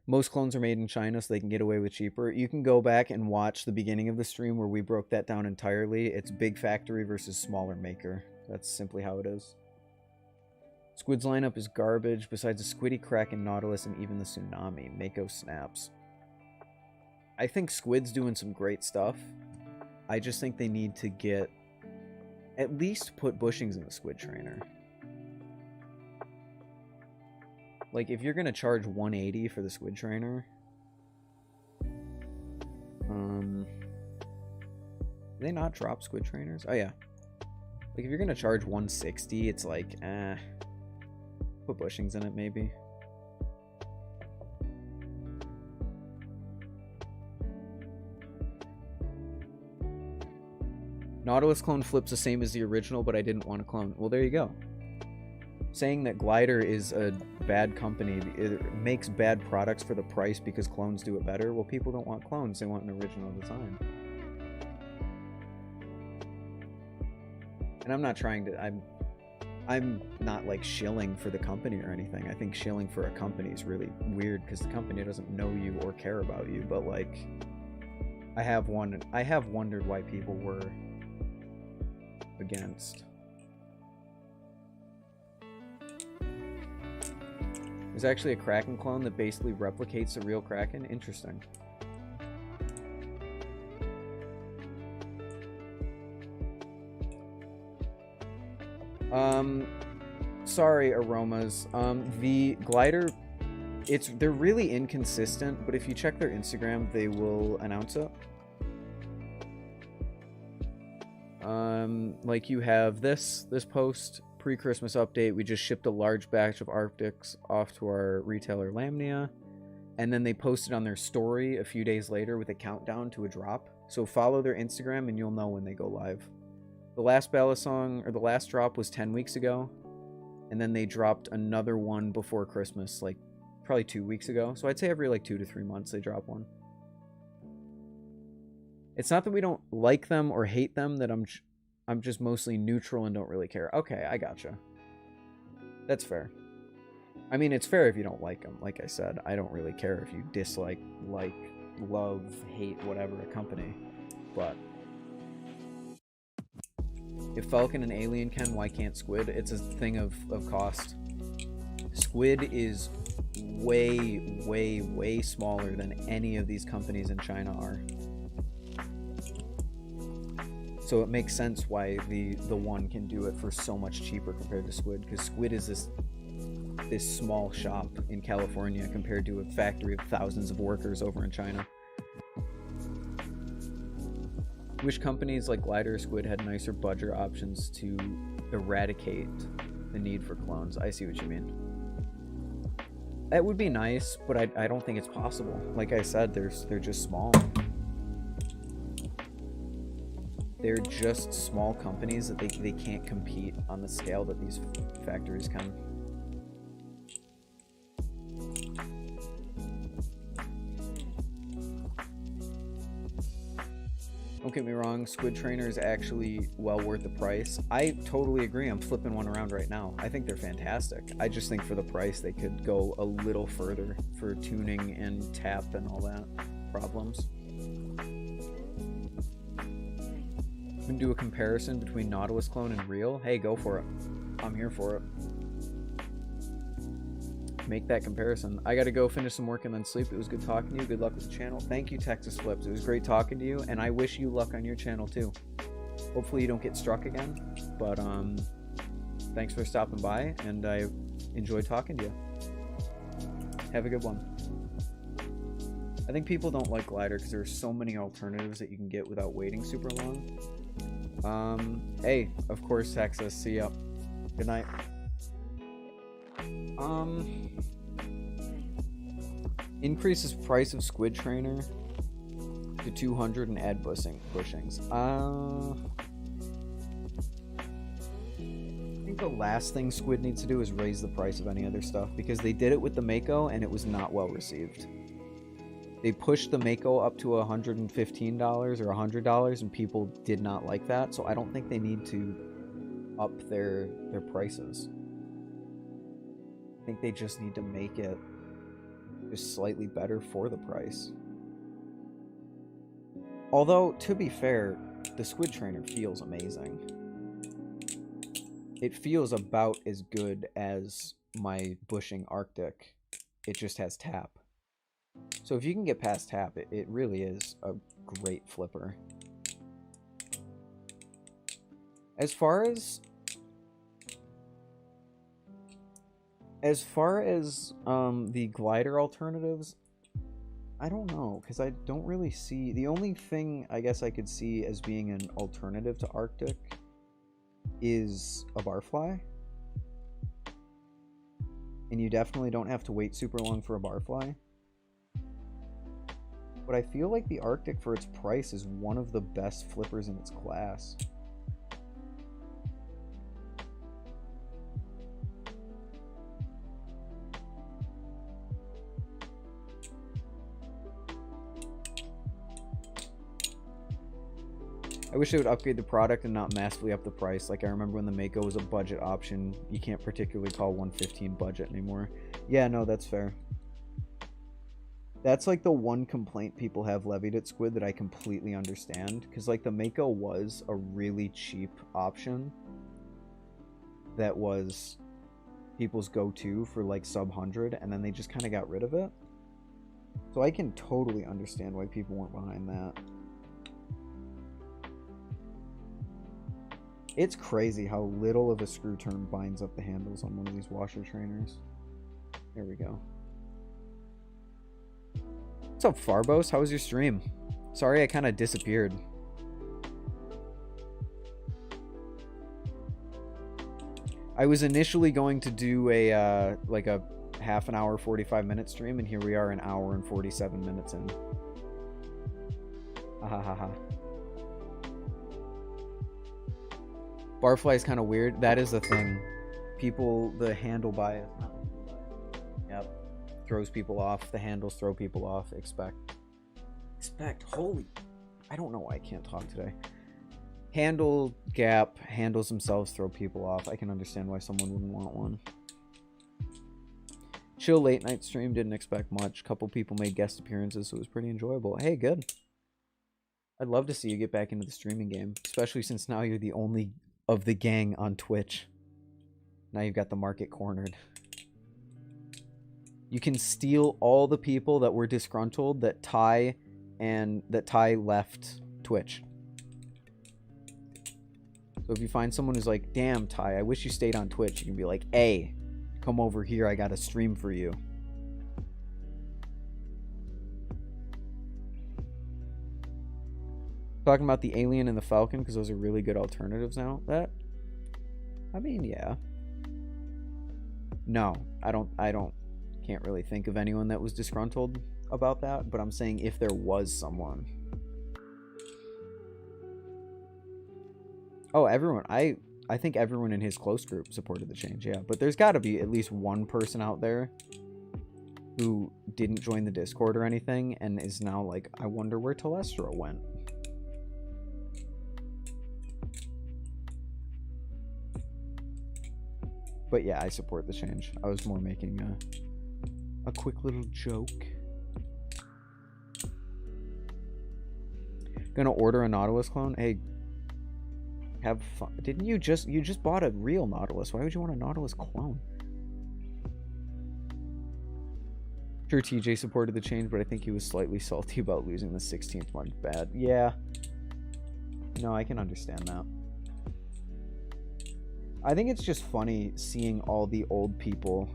Most clones are made in China so they can get away with cheaper. You can go back and watch the beginning of the stream where we broke that down entirely. It's big factory versus smaller maker. That's simply how it is. Squid's lineup is garbage, besides the Squiddy, Kraken, Nautilus, and even the Tsunami. Mako snaps. I think Squid's doing some great stuff. I just think they need to get... at least put bushings in the Squid Trainer. Like, if you're gonna charge 180 for the Squid Trainer... do they not drop Squid Trainers? Oh, yeah. Like, if you're gonna charge 160, it's like, put bushings in it, maybe. Nautilus clone flips the same as the original, but I didn't want to clone. Well, there you go. Saying that Glider is a bad company, it makes bad products for the price because clones do it better. Well, people don't want clones, they want an original design. And I'm not trying to... I'm not like shilling for the company or anything. I think shilling for a company is really weird because the company doesn't know you or care about you. But like, I have wondered why people were against. There's actually a Kraken clone that basically replicates the real Kraken. Interesting. Sorry, Aromas. The Glider, they're really inconsistent, but if you check their Instagram, they will announce it. Like you have this post, pre-Christmas update, we just shipped a large batch of Arctics off to our retailer Lamnia, and then they posted on their story a few days later with a countdown to a drop. So follow their Instagram and you'll know when they go live. The last Balisong, or the last drop, was 10 weeks ago. And then they dropped another one before Christmas, like probably 2 weeks ago. So I'd say every like 2 to 3 months they drop one. It's not that we don't like them or hate them, that I'm just mostly neutral and don't really care. Okay, I gotcha. That's fair. I mean, it's fair if you don't like them. Like I said, I don't really care if you dislike, like, love, hate, whatever a company. But... if Falcon and Alien can, why can't Squid? It's a thing of cost. Squid is way, way, way smaller than any of these companies in China are. So it makes sense why the one can do it for so much cheaper compared to Squid, because Squid is this small shop in California compared to a factory of thousands of workers over in China. Wish companies like Glider or Squid had nicer budget options to eradicate the need for clones. I see what you mean. That would be nice, but I don't think it's possible. Like I said, they're just small. They're just small companies that they can't compete on the scale that these factories can. Don't get me wrong, Squid Trainer is actually well worth the price. I totally agree. I'm flipping one around right now. I think they're fantastic. I just think for the price they could go a little further for tuning and tap and all that problems. We can do a comparison between Nautilus clone and real. Hey, go for it. I'm here for it. Make that comparison. I gotta go finish some work and then sleep. It was good talking to you. Good luck with the channel. Thank you, Texas Flips. It was great talking to you, and I wish you luck on your channel too. Hopefully you don't get struck again, but thanks for stopping by, and I enjoyed talking to you. Have a good one. I think people don't like Glider because there are so many alternatives that you can get without waiting super long. Hey, of course, Texas. See ya. Good night. Increases price of Squid Trainer to 200 and add bushings. think the last thing Squid needs to do is raise the price of any other stuff, because they did it with the Mako and it was not well received. They pushed the Mako up to $115 or $100 and people did not like that, so I don't think they need to up their prices. I think they just need to make it just slightly better for the price. Although, to be fair, the Squid Trainer feels amazing. It feels about as good as my bushing Arctic. It just has tap. So if you can get past tap, it really is a great flipper. As far as the glider alternatives, I don't know, because I don't really see... The only thing I guess I could see as being an alternative to Arctic is a barfly. And you definitely don't have to wait super long for a barfly. But I feel like the Arctic, for its price, is one of the best flippers in its class. I wish they would upgrade the product and not massively up the price. Like I remember when the Mako was a budget option. You can't particularly call 115 budget anymore. Yeah, no, that's fair. That's like the one complaint people have levied at Squid that I completely understand. Because like the Mako was a really cheap option that was people's go-to for like sub 100, and then they just kind of got rid of it. So I can totally understand why people weren't behind that. It's crazy how little of a screw turn binds up the handles on one of these washer trainers. There we go. What's up, Farbos? How was your stream? Sorry I kind of disappeared. I was initially going to do a like a half an hour, 45-minute stream, and here we are an hour and 47 minutes in. Ahahaha. Barfly is kind of weird. That is the thing. People, the handle bias. Yep. Throws people off. The handles throw people off. Expect. Holy. I don't know why I can't talk today. Handle gap. Handles themselves throw people off. I can understand why someone wouldn't want one. Chill late night stream. Didn't expect much. Couple people made guest appearances, so it was pretty enjoyable. Hey, good. I'd love to see you get back into the streaming game, especially since now you're the only of the gang on Twitch. Now you've got the market cornered. You can steal all the people that were disgruntled that Ty left Twitch. So if you find someone who's like, damn Ty, I wish you stayed on Twitch, you can be like, hey, come over here, I got a stream for you. Talking about the Alien and the Falcon, because those are really good alternatives now. I mean, yeah. No, can't really think of anyone that was disgruntled about that, but I'm saying if there was someone. Oh, everyone. I think everyone in his close group supported the change, yeah. But there's got to be at least one person out there who didn't join the Discord or anything and is now like, I wonder where Telestro went. But yeah, I support the change. I was more making a quick little joke. Gonna order a Nautilus clone? Hey, have fun. Didn't you just bought a real Nautilus? Why would you want a Nautilus clone? Sure, TJ supported the change, but I think he was slightly salty about losing the 16th month bad. Yeah. No, I can understand that. I think it's just funny seeing all the old people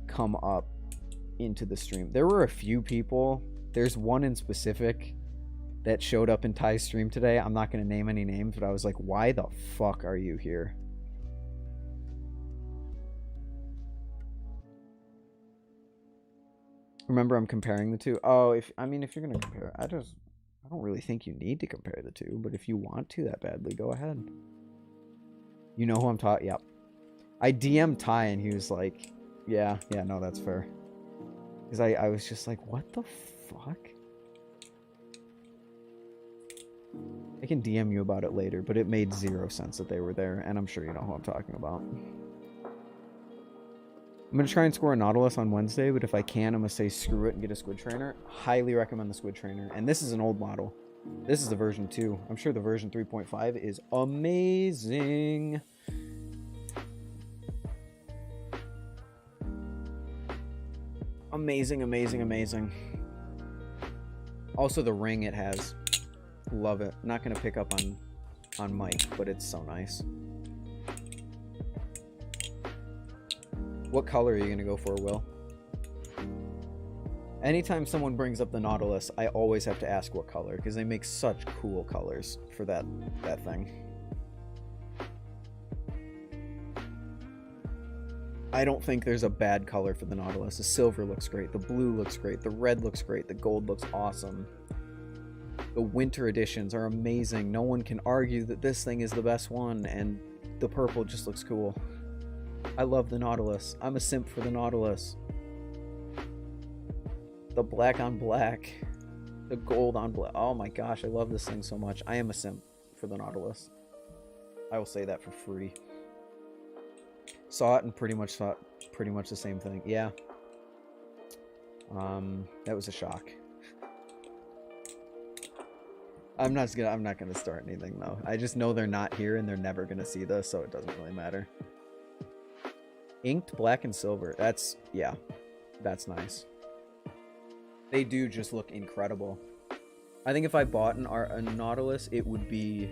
come up into the stream. There were a few people. There's one in specific that showed up in Ty's stream today. I'm not going to name any names, but I was like, why the fuck are you here? Remember, I'm comparing the two. Oh, if you're going to compare, I don't really think you need to compare the two, but if you want to that badly, go ahead. You know who I'm talking? Yep. I DM'd Ty and he was like, yeah, no, that's fair. Because I was just like, what the fuck? I can DM you about it later, but it made zero sense that they were there, and I'm sure you know who I'm talking about. I'm going to try and score a Nautilus on Wednesday, but if I can, I'm going to say screw it and get a Squid Trainer. Highly recommend the Squid Trainer. And this is an old model. This is the version 2. I'm sure the version 3.5 is amazing. Amazing, amazing, amazing. Also, the ring it has. Love it. Not going to pick up on mic, but it's so nice. What color are you going to go for, Will? Anytime someone brings up the Nautilus, I always have to ask what color, because they make such cool colors for that thing. I don't think there's a bad color for the Nautilus. The silver looks great, the blue looks great, the red looks great, the gold looks awesome. The winter editions are amazing. No one can argue that this thing is the best one, and the purple just looks cool. I love the Nautilus. I'm a simp for the Nautilus. The black on black. The gold on black. Oh my gosh, I love this thing so much. I am a simp for the Nautilus. I will say that for free. Saw it and pretty much thought pretty much the same thing. Yeah. That was a shock. I'm not gonna start anything though. I just know they're not here and they're never gonna see this, so it doesn't really matter. Inked black and silver. That's nice. They do just look incredible. I think if I bought a Nautilus, it would be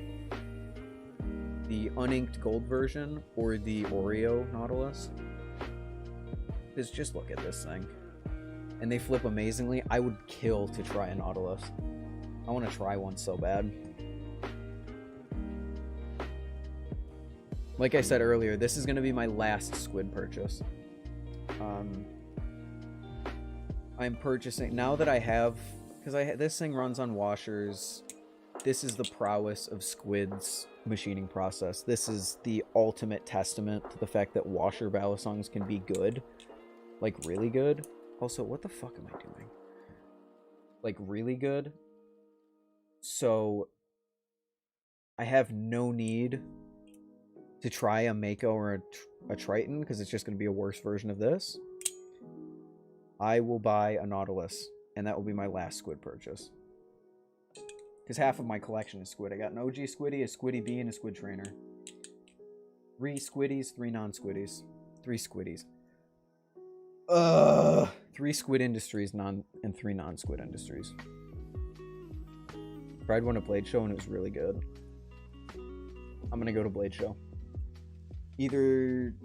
the uninked gold version or the Oreo Nautilus. Because just look at this thing. And they flip amazingly. I would kill to try a Nautilus. I want to try one so bad. Like I said earlier, this is going to be my last squid purchase. I'm purchasing, now that I have, because this thing runs on washers. This is the prowess of Squid's machining process. This is the ultimate testament to the fact that washer balisongs can be good. Like, really good. Also, what the fuck am I doing? Like, really good. So, I have no need to try a Mako or a Triton, because it's just going to be a worse version of this. I will buy a Nautilus, and that will be my last squid purchase. Because half of my collection is squid. I got an OG Squiddy, a Squiddy B, and a Squid Trainer. 3 Squiddies, 3 non-Squiddies. 3 Squiddies. 3 Squid Industries and 3 non-Squid Industries. Tried one at Blade Show and it was really good. I'm gonna go to Blade Show. Either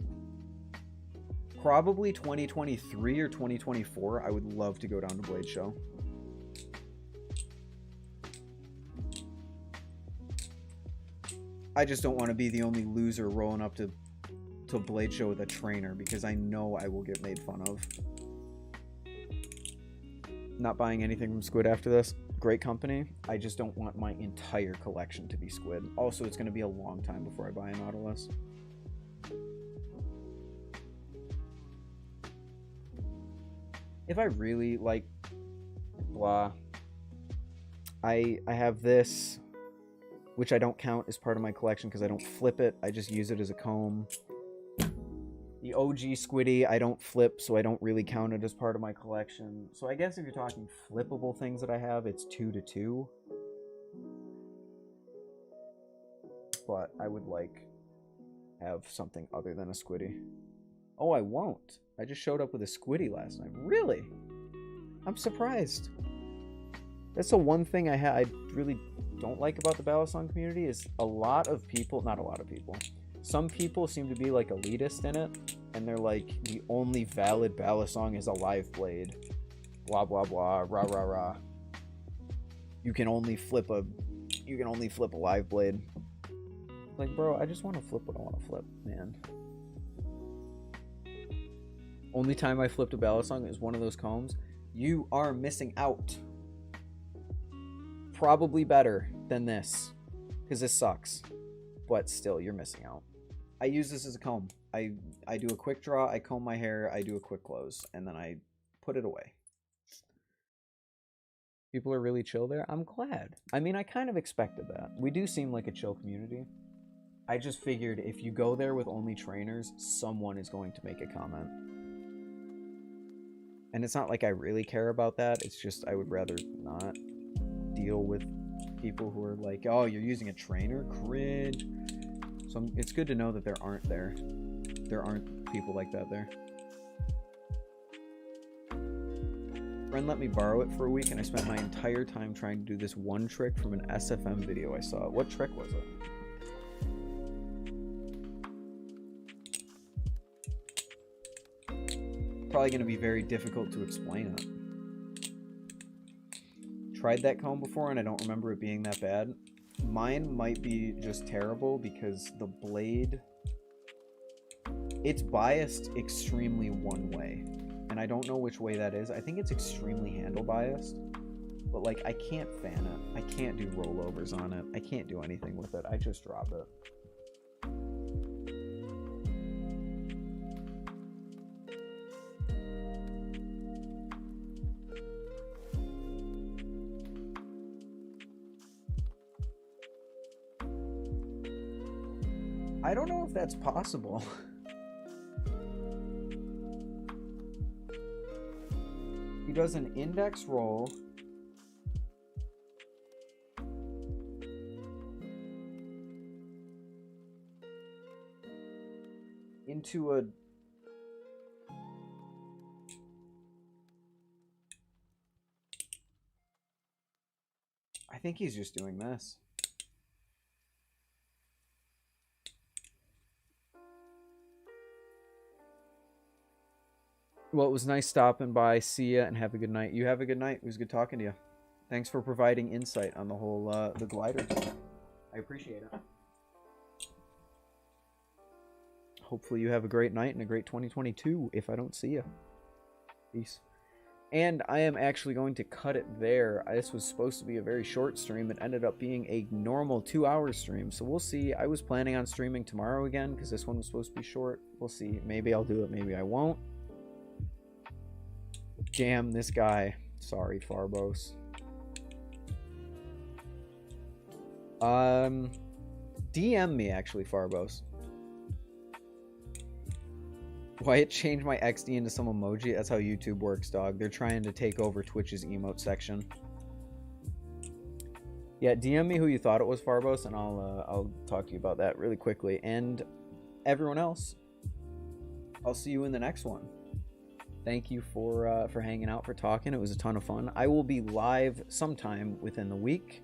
probably 2023 or 2024. I would love to go down to Blade Show. I just don't want to be the only loser rolling up to Blade Show with a trainer, because I know I will get made fun of. Not buying anything from Squid after this. Great company. I just don't want my entire collection to be Squid. Also, it's going to be a long time before I buy a Nautilus. If I really like blah, I have this, which I don't count as part of my collection because I don't flip it. I just use it as a comb. The OG Squiddy, I don't flip, so I don't really count it as part of my collection. So I guess if you're talking flippable things that I have, it's 2 to 2. But I would have something other than a Squiddy. Oh, I won't. I just showed up with a Squiddy last night. Really? I'm surprised. That's the one thing I really don't like about the Balisong community is a lot of people, not a lot of people, some people seem to be like elitist in it, and they're like, the only valid Balisong is a live blade. Blah blah blah, rah rah rah. You can only flip a live blade. Like, bro, I just want to flip what I want to flip, man. Only time I flipped a Balisong is one of those combs. You are missing out. Probably better than this, because this sucks. But still, you're missing out. I use this as a comb. I do a quick draw, I comb my hair, I do a quick close, and then I put it away. People are really chill there. I'm glad. I mean, I kind of expected that. We do seem like a chill community. I just figured if you go there with only trainers, someone is going to make a comment. And it's not like I really care about that. It's just I would rather not deal with people who are like, oh, you're using a trainer? Cringe. So it's good to know that there aren't people like that there. Friend let me borrow it for a week, and I spent my entire time trying to do this one trick from an SFM video I saw. What trick was it? Probably going to be very difficult to explain it. Tried that comb before, and I don't remember it being that bad. Mine might be just terrible because the blade, it's biased extremely one way. And I don't know which way that is. I think it's extremely handle biased. But like, I can't fan it. I can't do rollovers on it. I can't do anything with it. I just drop it. I don't know if that's possible. He does an index roll. Into a... I think he's just doing this. Well, it was nice stopping by. See ya and have a good night. You have a good night. It was good talking to you. Thanks for providing insight on the whole, the gliders. I appreciate it. Hopefully you have a great night and a great 2022 if I don't see you. Peace. And I am actually going to cut it there. This was supposed to be a very short stream. It ended up being a normal 2-hour stream. So we'll see. I was planning on streaming tomorrow again because this one was supposed to be short. We'll see. Maybe I'll do it. Maybe I won't. Damn, this guy. Sorry, Farbos. DM me, actually, Farbos. Wyatt changed my XD into some emoji. That's how YouTube works, dog. They're trying to take over Twitch's emote section. Yeah, DM me who you thought it was, Farbos, and I'll talk to you about that really quickly. And everyone else, I'll see you in the next one. Thank you for hanging out, for talking. It was a ton of fun. I will be live sometime within the week,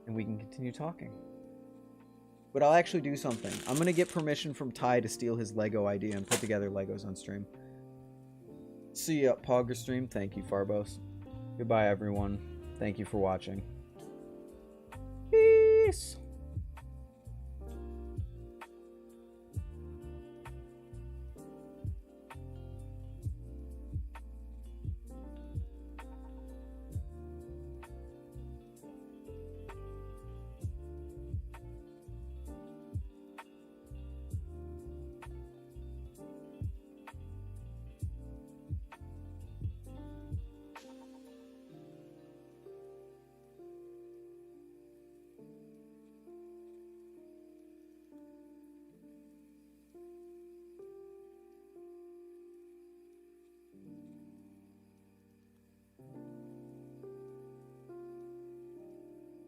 and we can continue talking. But I'll actually do something. I'm going to get permission from Ty to steal his Lego idea and put together Legos on stream. See ya, Pogger stream. Thank you, Farbos. Goodbye, everyone. Thank you for watching. Peace!